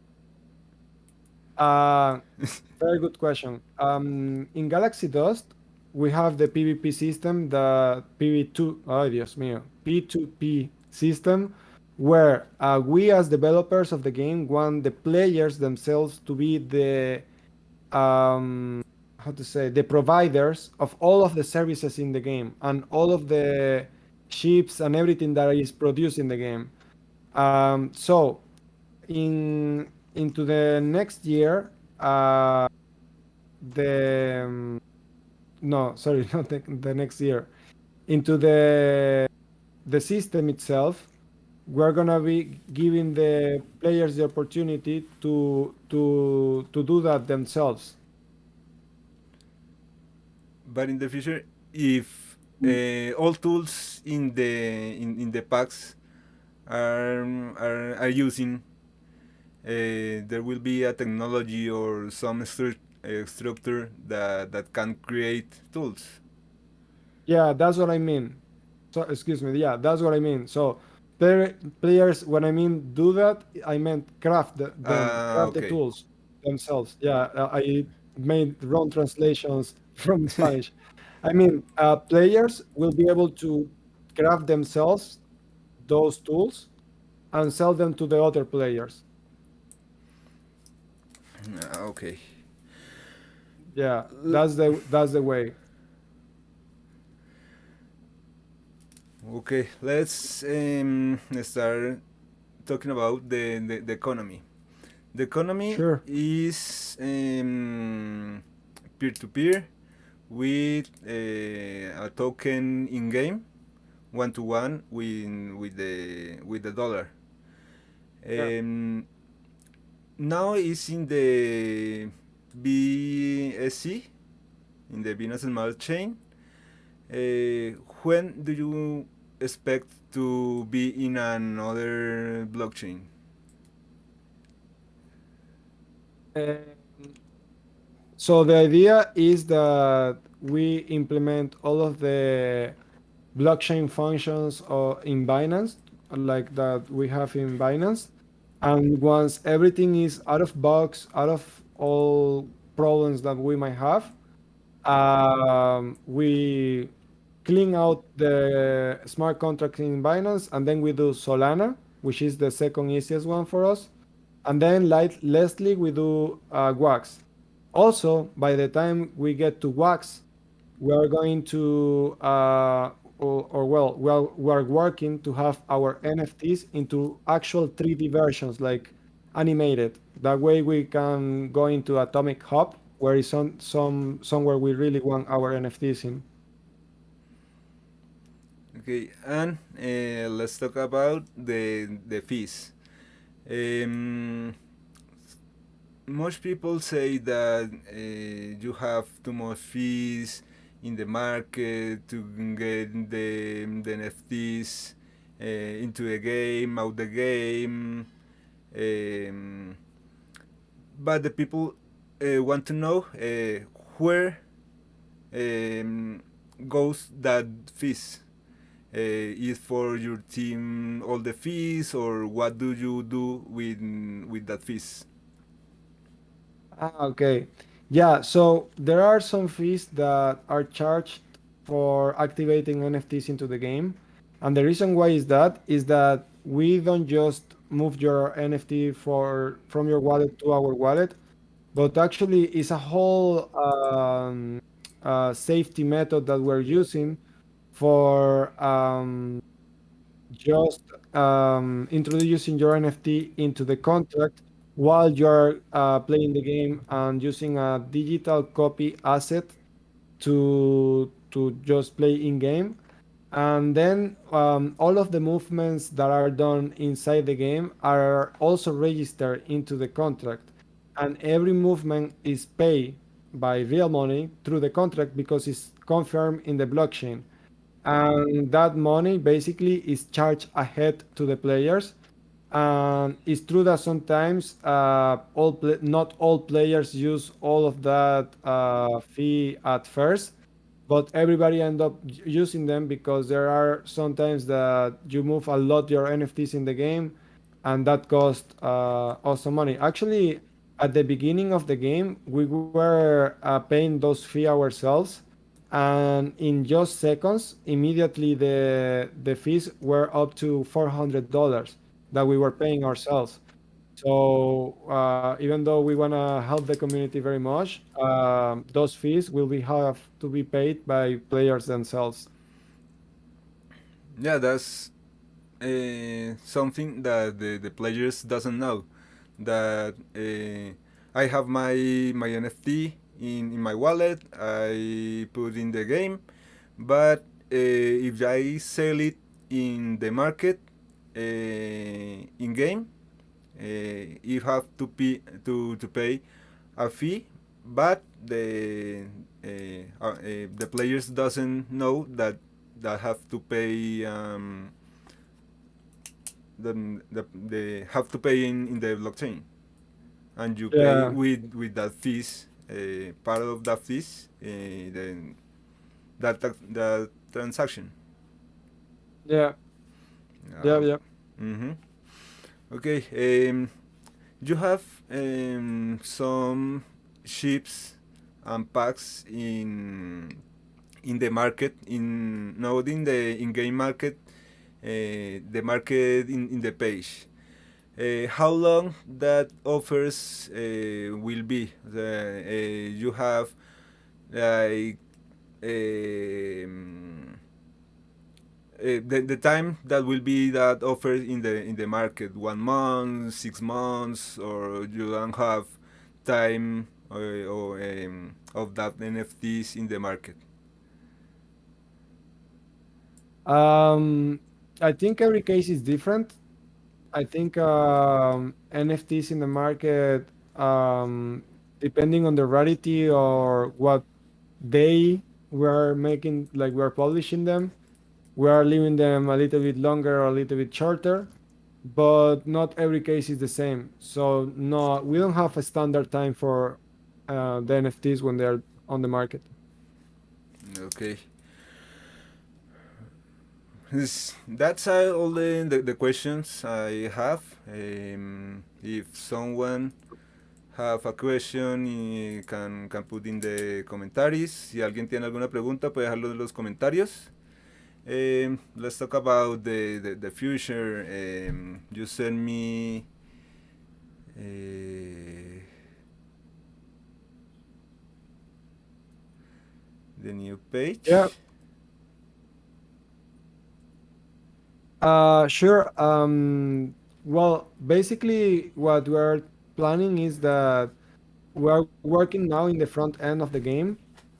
Uh, Very good question. In Galaxy Dust, we have the PvP system, the PV2, oh Dios mío, P2P system, where we as developers of the game want the players themselves to be the, how to say, the providers of all of the services in the game and all of the ships and everything that is produced in the game. So into the next year, the no, sorry, not the next year, into the system itself, we're gonna be giving the players the opportunity to do that themselves. But in the future, if all tools in the packs are using, there will be a technology or some structure that can create tools. Yeah, that's what I mean. excuse me. Yeah, that's what I mean. So players, when I mean do that, I meant craft them, craft the Okay. tools themselves. Yeah, I made wrong translations from Spanish. I mean, players will be able to craft themselves those tools and sell them to the other players. Okay. Yeah, L- that's the way. okay. Let's start talking about the economy. The economy Sure. is peer to peer with a token in game, one to one with the dollar. Yeah. Um, Now it's in the BSC, in the Binance Smart Chain. When do you expect to be in another blockchain? Um, So the idea is that we implement all of the blockchain functions in Binance, like that we have in Binance. And once everything is out of box, out of all problems that we might have, we clean out the smart contract in Binance, and then we do Solana, which is the second easiest one for us. And then lastly, we do Wax. Also, by the time we get to Wax, we are going to, or well, we're working to have our NFTs into actual 3D versions, like animated. That way we can go into Atomic Hub, where is somewhere we really want our NFTs in. Okay, and let's talk about the fees. Um, Most people say that you have too much fees in the market to get the NFTs into the game, out the game. Um, but the people want to know where um, goes that fees. Is for your team all the fees, or what do you do with that fees? Okay. Yeah, so there are some fees that are charged for activating NFTs into the game. And the reason why is that we don't just move your NFT from your wallet to our wallet, but actually it's a whole safety method that we're using for just introducing your NFT into the contract while you're playing the game and using a digital copy asset to just play in game. And then all of the movements that are done inside the game are also registered into the contract. And every movement is paid by real money through the contract because it's confirmed in the blockchain. And that money basically is charged ahead to the players. And it's true that sometimes not all players use all of that fee at first, but everybody end up using them because there are sometimes that you move a lot your NFTs in the game, and that cost also money. Actually, at the beginning of the game, we were paying those fee ourselves, and in just seconds, immediately the fees were up to $400 that we were paying ourselves. So even though we want to help the community very much, those fees will be have to be paid by players themselves. Yeah, that's something that the players doesn't know. That I have my NFT in my wallet. I put in the game, but if I sell it in the market in game, you have to pay a fee, but the players doesn't know that have to pay the have to pay in the blockchain, and you pay Yeah, with that fees, part of that fees, then that transaction. Yeah, yeah, Uh, yeah. mm-hmm. Okay. You have some ships and packs in the market, in not in the in-game market, the market in the page. How long that offers will be? You have like the time that will be that offer in the market, 1 month, 6 months, or you don't have time of that NFTs in the market. Um, I think every case is different. I think NFTs in the market, depending on the rarity or what day we're making, like we're publishing them, we are leaving them a little bit longer or a little bit shorter, but not every case is the same. So no, we don't have a standard time for the NFTs when they're on the market. Okay. That's all the questions I have. If someone have a question, can put in the commentaries. Si alguien tiene alguna pregunta, puede dejarlo en los comentarios. Let's talk about the future. You send me the new Yeah, page. sure. Well, basically, what we're planning is that we're working now in the front end of the game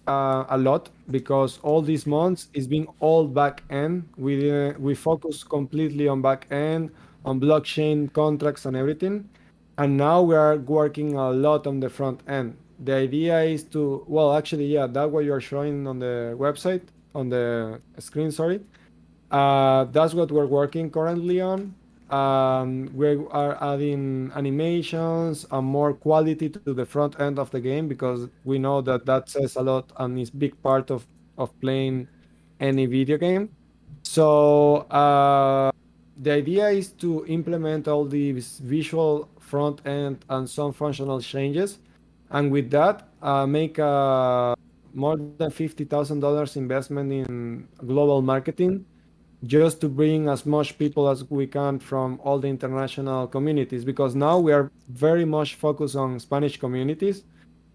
a lot because all these months is being all back end. We focus completely on back end, on blockchain contracts and everything, and now we are working a lot on the front end. The idea is to, well, actually, yeah, that what you're showing on the website on the screen. Sorry, that's what we're working currently on. We are adding animations and more quality to the front end of the game because we know that that says a lot and is big part of playing any video game. So the idea is to implement all these visual front end and some functional changes, and with that, make more than $50,000 investment in global marketing just to bring as much people as we can from all the international communities because now we are very much focused on Spanish communities.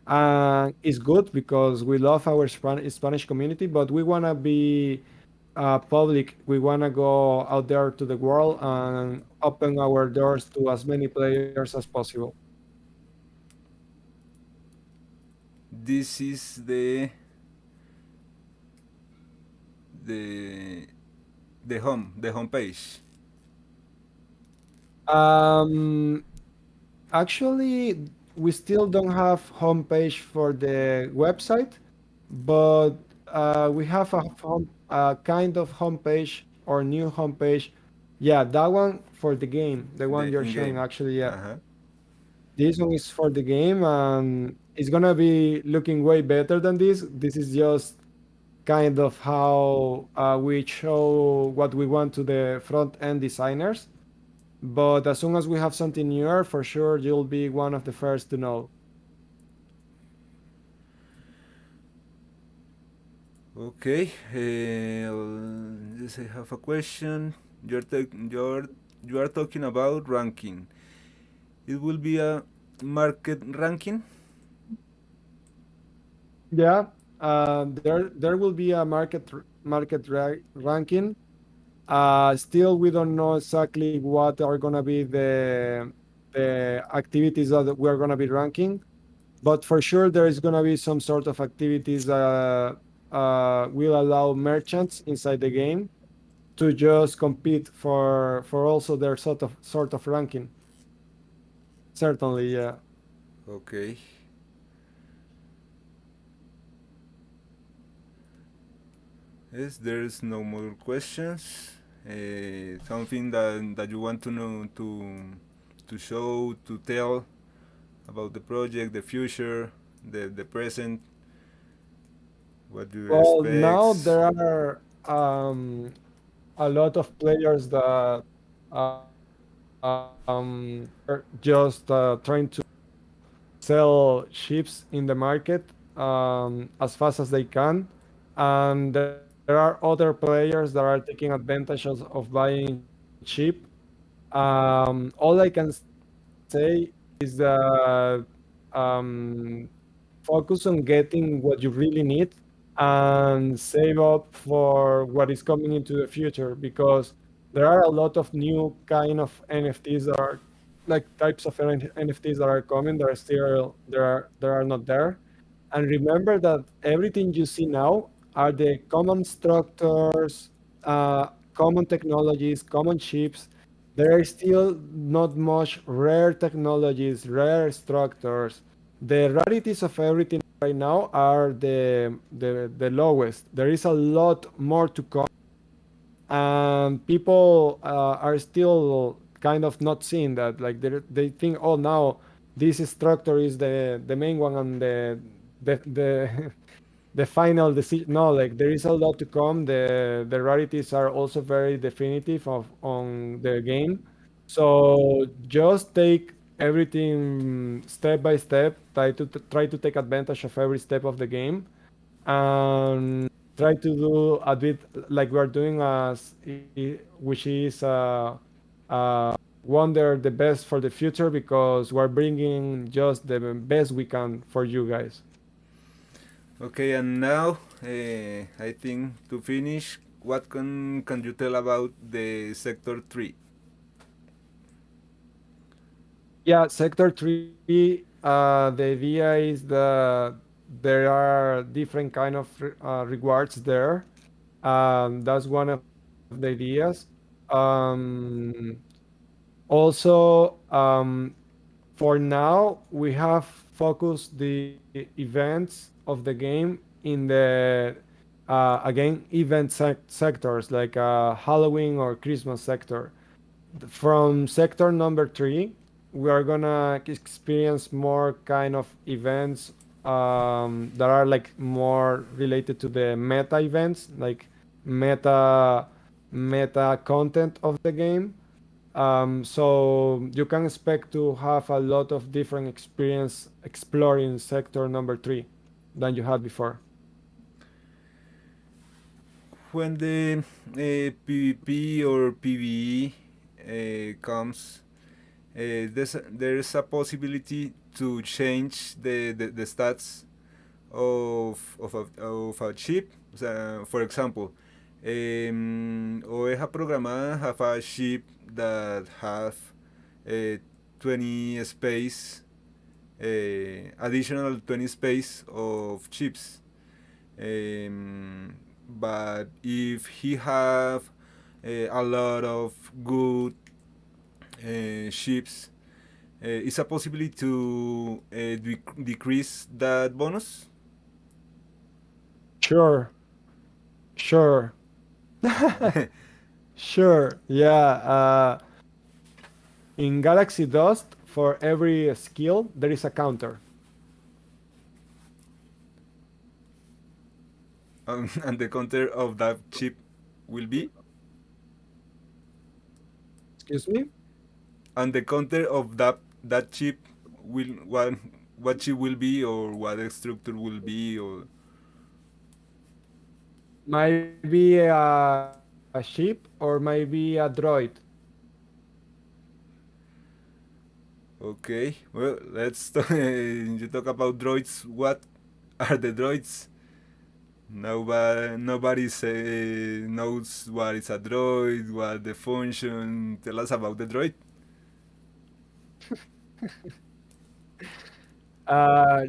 And it's good because we love our Spanish community, but we want to be public. We want to go out there to the world and open our doors to as many players as possible. This is the the home page. Um, Actually, we still don't have homepage for the website, but we have a kind of homepage or new homepage. Yeah, that one for the game, the one The you're in showing game. actually. Yeah, Uh-huh. this one is for the game, and it's gonna be looking way better than this. This is just kind of how we show what we want to the front end designers. But as soon as we have something newer, for sure you'll be one of the first to know. Okay. Yes, I have a question. You are talking about ranking. It will be a market ranking. Yeah, there will be a ranking. Still, we don't know exactly what are gonna be the activities that we're gonna be ranking, but for sure there is gonna be some sort of activities that will allow merchants inside the game to just compete for also their sort of ranking. Certainly, yeah. Okay. Yes, there's no more questions. Something that you want to know to show to tell about the project, the future, the present, what do you Well, now expect? there are a lot of players that are just trying to sell ships in the market as fast as they can. And there are other players that are taking advantage of buying cheap. All I can say is that focus on getting what you really need and save up for what is coming into the future, because there are a lot of new kind of NFTs that are like types of NFTs that are coming that are still there are not there. And remember that everything you see now are the common structures, common technologies, common chips. There are still not much rare technologies, rare structures. The rarities of everything right now are the lowest. There is a lot more to come, and people are still kind of not seeing that. Like they think, oh, now this structure is the main one and the the final decision. No, like there is a lot to come. The rarities are also very definitive of on the game. So just take everything step by step. Try to take advantage of every step of the game, and try to do a bit like we're doing, which is wonder the best for the future, because we're bringing just the best we can for you guys. Okay, and now I think to finish, what can you tell about the Sector 3? Yeah, Sector 3, the idea is that there are different kind of rewards there. That's one of the ideas. Um, Also, for now, we have focused the events of the game in the again event sectors like Halloween or Christmas sector. From sector number three, we are gonna experience more kind of events that are like more related to the meta events, like meta meta content of the game. So you can expect to have a lot of different experience exploring sector number three than you had before. When the PvP or PvE comes, there's a possibility to change the stats of a chip. For example, Oveja Programada have a chip that have uh, 20 space, additional 20 space of chips. But if he have a lot of good ships, is a possibility to decrease that bonus? Sure, sure, sure. Yeah. In Galaxy Dust, for every skill, there is a counter. And the counter of that chip will be, Excuse me? and the counter of that chip will what chip will be, or what the structure will be, or Might be a ship or might be a droid. okay. Well, let's you talk about droids. What are the droids? Nobody knows what is a droid, what the function. Tell us about the droid.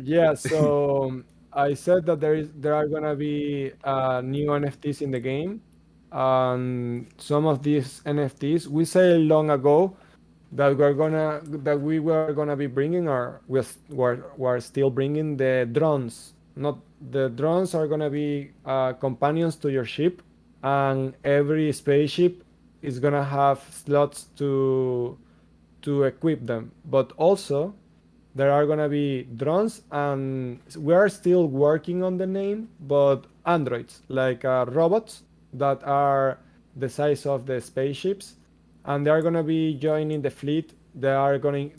Yeah, so I said that there are gonna be new NFTs in the game. Some of these NFTs we said long ago that we were gonna be bringing, or we're still bringing the drones. Not the drones are gonna be companions to your ship, and every spaceship is gonna have slots to equip them. But also there are gonna be drones, and we are still working on the name, but androids like robots that are the size of the spaceships, and they are going to be joining the fleet. They are going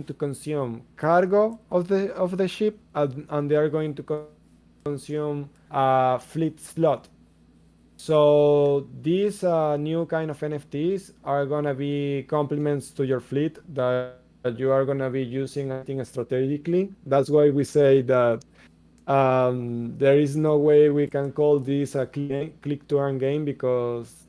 to consume cargo of the ship, and they are going to consume a fleet slot. So these new kind of NFTs are gonna be complements to your fleet that you are gonna be using, I think, strategically. That's why we say that there is no way we can call this a click to earn game because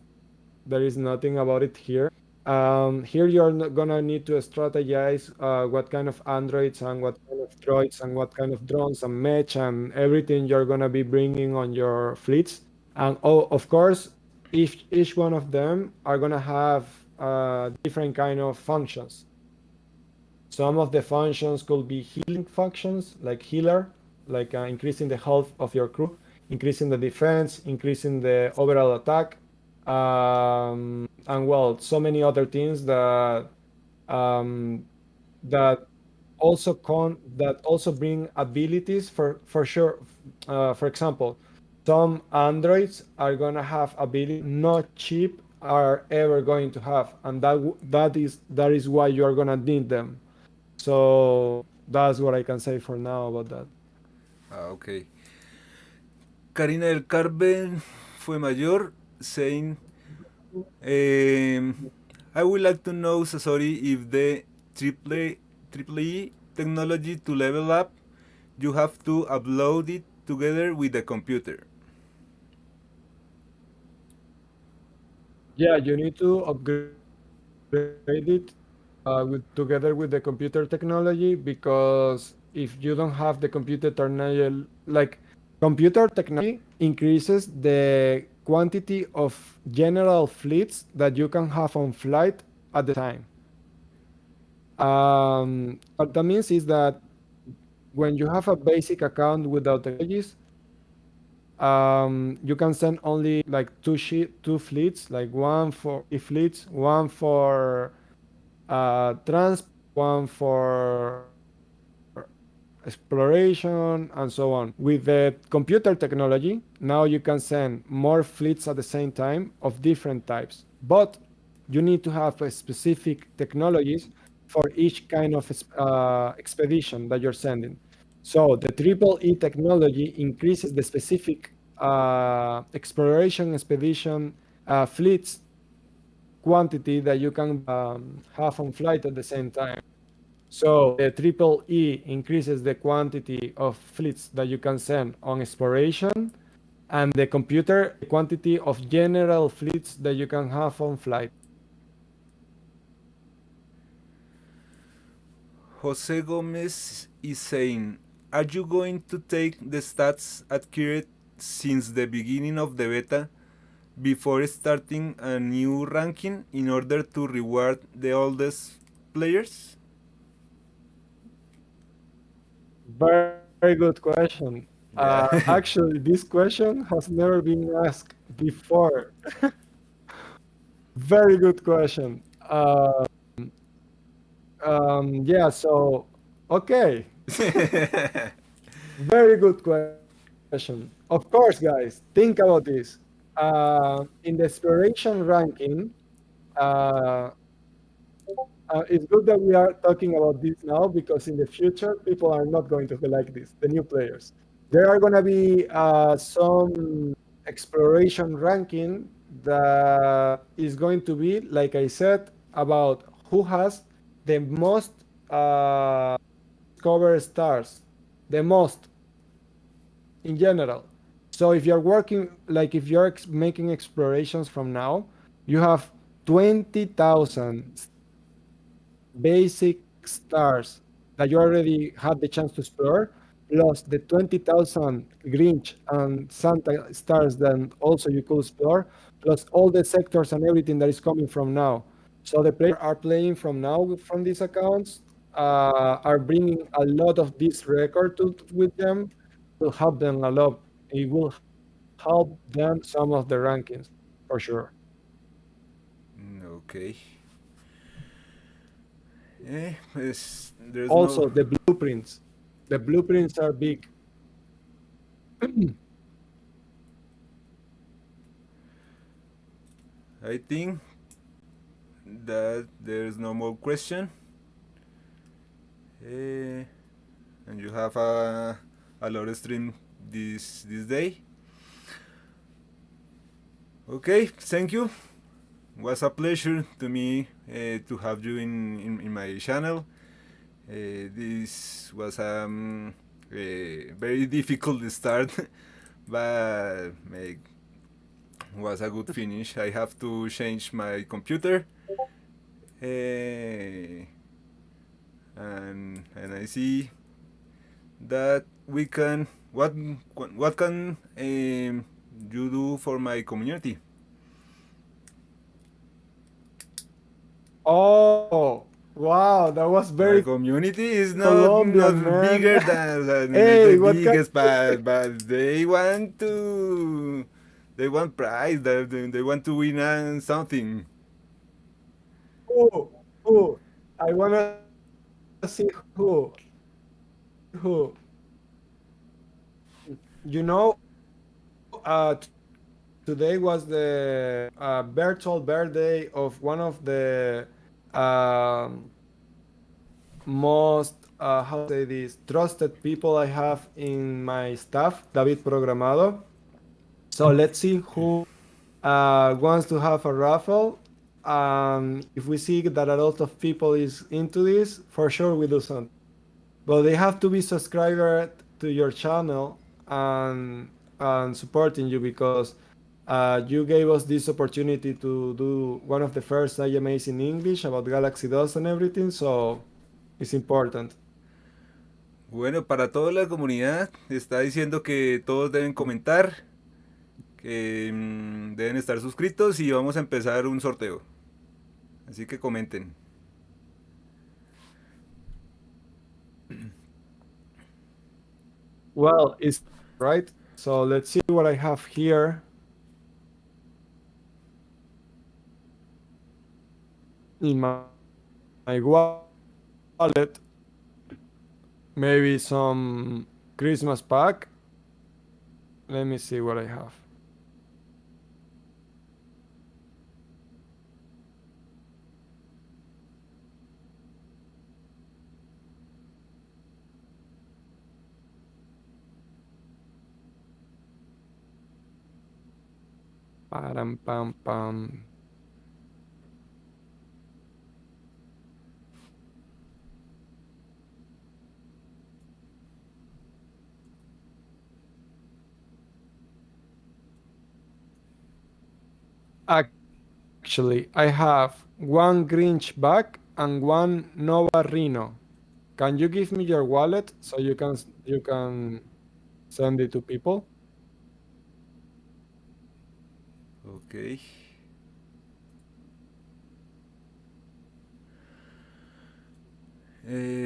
there is nothing about it here. Here you're not gonna need to strategize what kind of androids and what kind of droids and what kind of drones and match and everything you're gonna be bringing on your fleets. And oh, of course, each one of them are gonna have different kind of functions. Some of the functions could be healing functions, like healer, like increasing the health of your crew, increasing the defense, increasing the overall attack, and well, so many other things um, that also bring abilities for sure. For example, some androids are gonna have ability not cheap are ever going to have, and that is why you are gonna need them. So that's what I can say for now about that. Okay. Karina del Carmen fue mayor saying, um, I would like to know, Sasori, if the triple E technology to level up, you have to upload it together with the computer. Yeah, you need to upgrade it together with the computer technology because if you don't have the computer technology, like computer technology increases the quantity of general fleets that you can have on flight at the time. What that means is that when you have a basic account without technologies, you can send only like two fleets, like one for fleets, one for transport, one for exploration, and so on. With the computer technology, now you can send more fleets at the same time of different types, but you need to have a specific technologies for each kind of expedition that you're sending. So the triple E technology increases the specific exploration expedition fleets quantity that you can have on flight at the same time. So the triple E increases the quantity of fleets that you can send on exploration, and the computer the quantity of general fleets that you can have on flight. Jose Gomez is saying, are you going to take the stats accurate since the beginning of the beta before starting a new ranking in order to reward the oldest players? Very good question. Yeah. Actually, this question has never been asked before. Very good question. Yeah, so, okay. Very good question. Of course, guys, think about this. In the exploration ranking, uh, it's good that we are talking about this now because in the future, people are not going to be like this, the new players. There are going to be some exploration ranking that is going to be, like I said, about who has the most discovered stars, the most in general. So if you're working, like if you're making explorations from now, you have 20,000 basic stars that you already had the chance to explore, plus the 20,000 Grinch and Santa stars that also you could explore, plus all the sectors and everything that is coming from now. So the players are playing from now from these accounts, are bringing a lot of this record with them, will help them a lot. It will help them some of the rankings for sure. Okay. There's no. Also, the blueprints are big. I think that there's no more question. Eh, and you have a lot of stream this day. Okay, thank you. Was a pleasure to me to have you in my channel. This was a very difficult start, but was a good finish. I have to change my computer, uh, and I see that we can what can you do for my community? Oh, wow, that was My very community is Colombian, not man. bigger than the Hey, what kind biggest, but they want prize. They want to win something. who? Who? I wanna see who. You know, today was the virtual birthday of one of the um, most how to say this trusted people I have in my staff, David Programado. So let's see who wants to have a raffle. If we see that a lot of people is into this, for sure we do something. But they have to be subscriber to your channel and supporting you because you gave us this opportunity to do one of the first IMAs in English about Galaxydust and everything. So it's important. Bueno, para toda la comunidad está diciendo que todos deben comentar, que deben estar suscritos y vamos a empezar un sorteo. Así que comenten. Well, it's right. So let's see what I have here. In my wallet, maybe some Christmas pack. Let me see what I have. Param, pam, pam. Actually, I have one Grinch bag and one Nova Rhino. Can you give me your wallet so you can send it to people? Okay.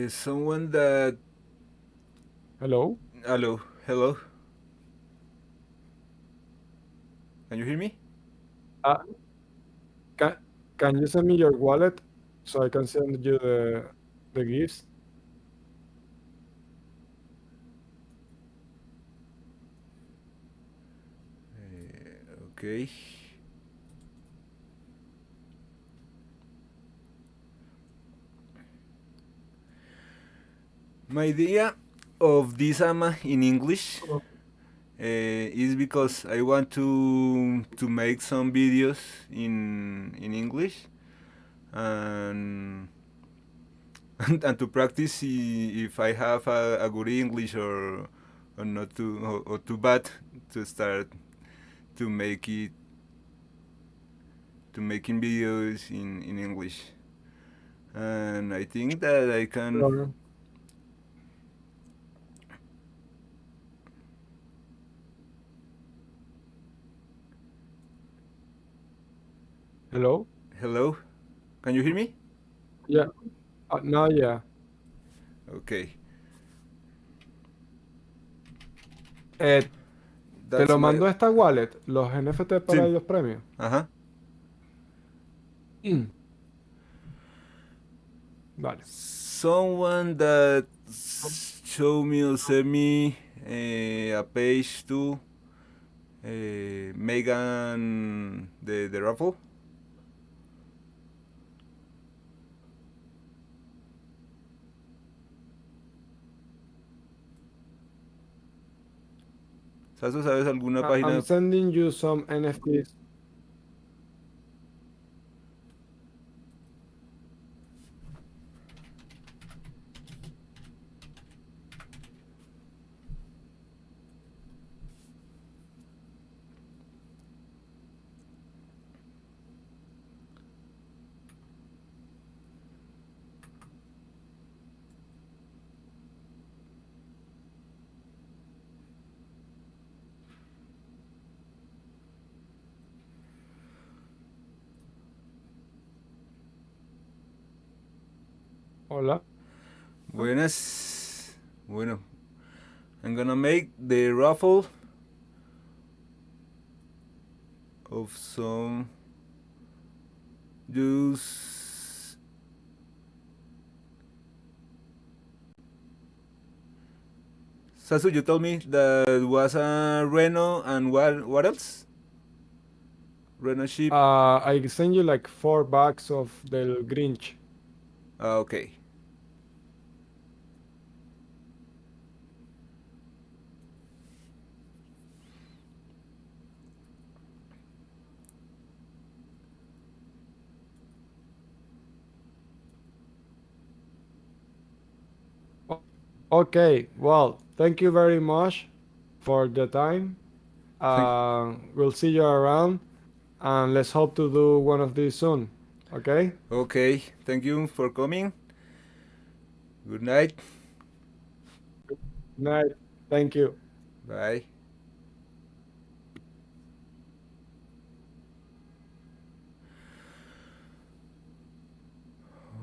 Someone that Hello? hello. Can you hear me? Uh, can can you send me your wallet so I can send you the gifts? Okay. My idea of this AMA in English is because I want to make some videos in English and and to practice if I have a good English or not too or too bad to start to make it to making videos in English. And I think that I can. Sure. Hello? Hello, can you hear me? Yeah. Now, yeah. Okay, Eh, Te that's lo my. mando a esta wallet, los NFT para Sí. los premios. Ajá. Mm. Vale. Someone that show me or send me a page to Megan the raffle. Saso, ¿sabes alguna I'm página? sending you some NFTs. Hola. Buenas. Bueno, I'm gonna make the raffle of some juice. Sasu, you told me that was a Reno and what else? Reno sheep. I send you like 4 bags of del Grinch. Ah, okay. O- Okay, well, thank you very much for the time. Thank. We'll see you around, and let's hope to do one of these soon. Okay? Okay. Thank you for coming. Good night. Good night. Thank you. Bye.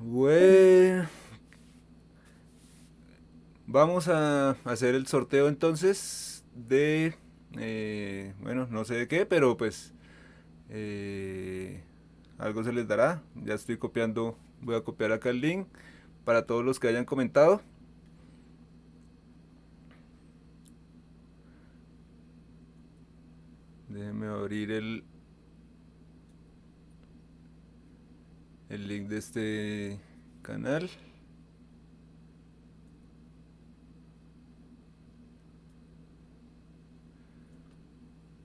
Bueno, vamos a hacer el sorteo entonces de, bueno, no sé de qué, pero pues eh, algo se les dará. Ya estoy copiando, voy a copiar acá el link para todos los que hayan comentado. Déjenme abrir el link de este canal.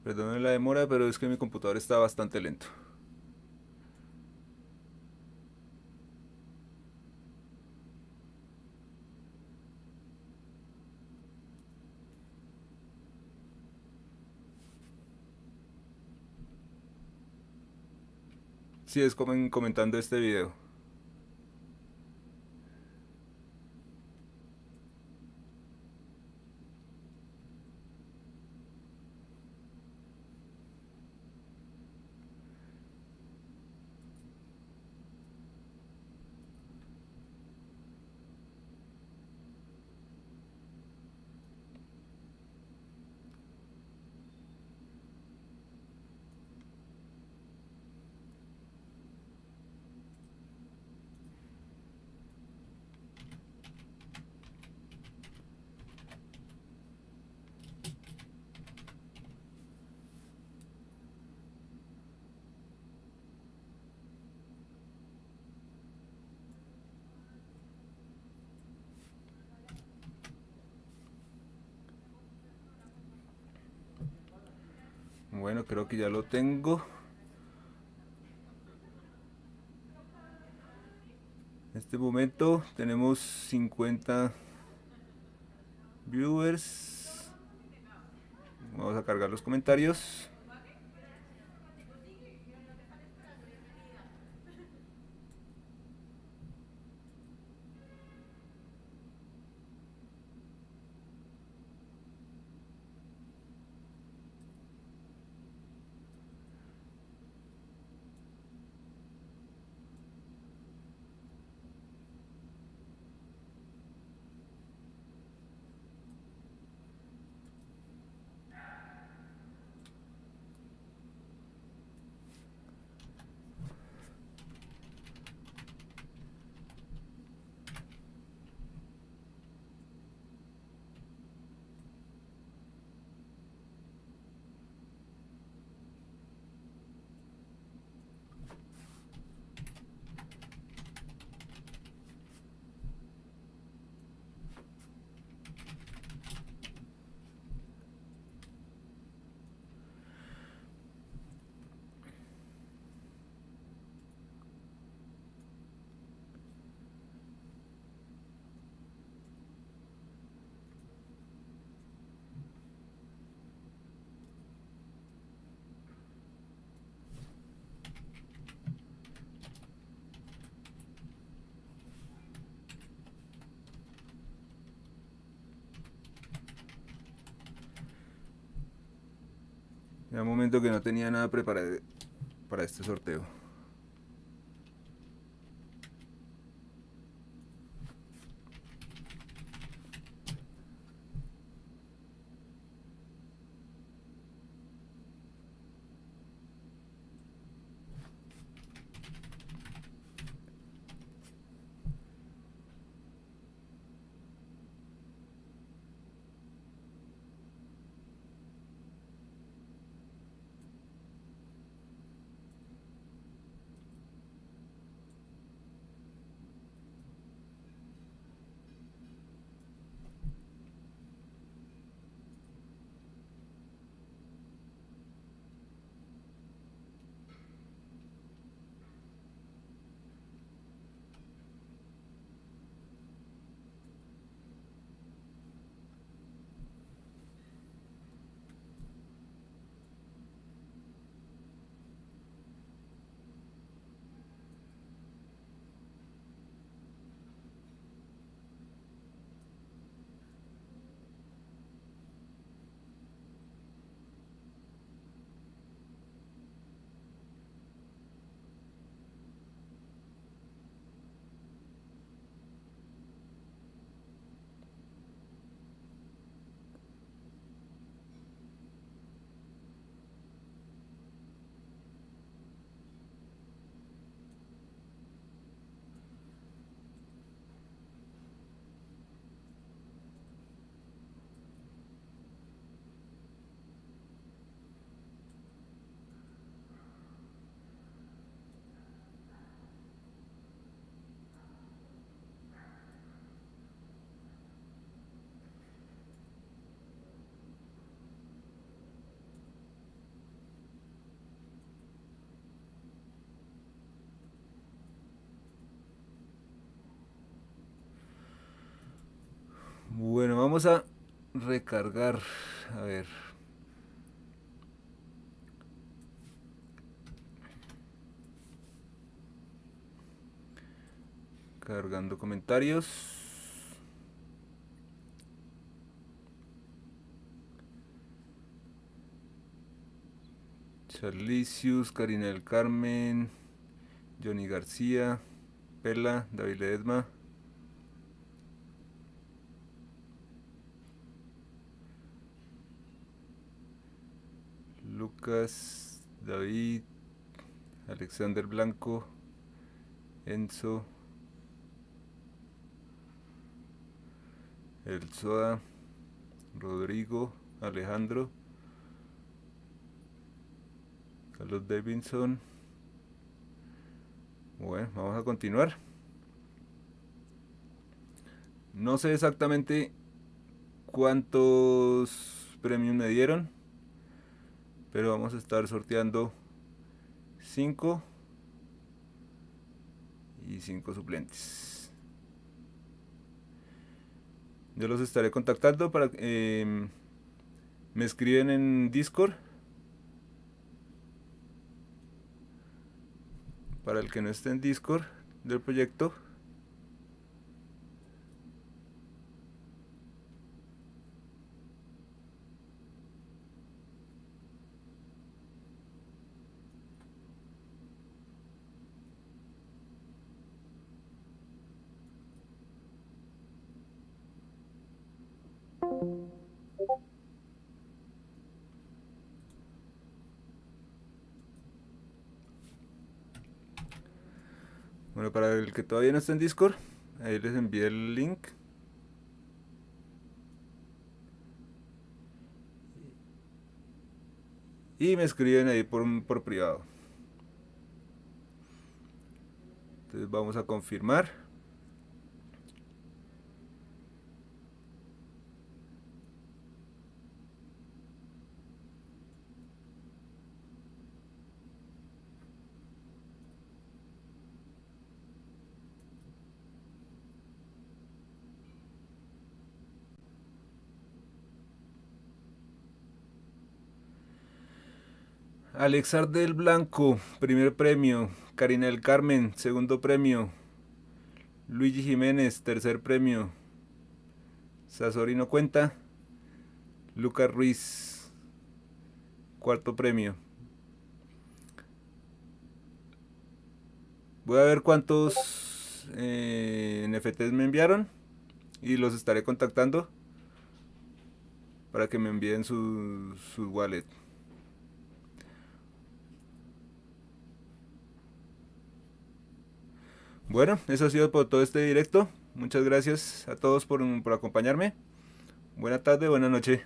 Perdonen la demora, pero es que mi computador está bastante lento. Si es como comentando este video. Bueno, creo que ya lo tengo. En este momento tenemos 50 viewers. Vamos a cargar los comentarios. Era un momento que no tenía nada preparado para este sorteo. Bueno, vamos a recargar. A ver. Cargando comentarios. Charlicius, Karina del Carmen, Johnny García, Pela, David Ledesma, Lucas, David, Alexander Blanco, Enzo, El Soda, Rodrigo, Alejandro, Carlos Davidson. Bueno, vamos a continuar. No sé exactamente cuántos premios me dieron, pero vamos a estar sorteando 5 y 5 suplentes. Yo los estaré contactando para me escriben en Discord. Para el que no esté en Discord del proyecto, bueno, para el que todavía no está en Discord, ahí les envié el link. Y me escriben ahí por privado. Entonces vamos a confirmar. Alexar del Blanco, primer premio. Karina del Carmen, segundo premio. Luigi Jiménez, tercer premio. Sasori no cuenta. Lucas Ruiz, cuarto premio. Voy a ver cuántos NFTs me enviaron y los estaré contactando para que me envíen su wallet. Bueno, eso ha sido por todo este directo. Muchas gracias a todos por acompañarme. Buena tarde, buena noche.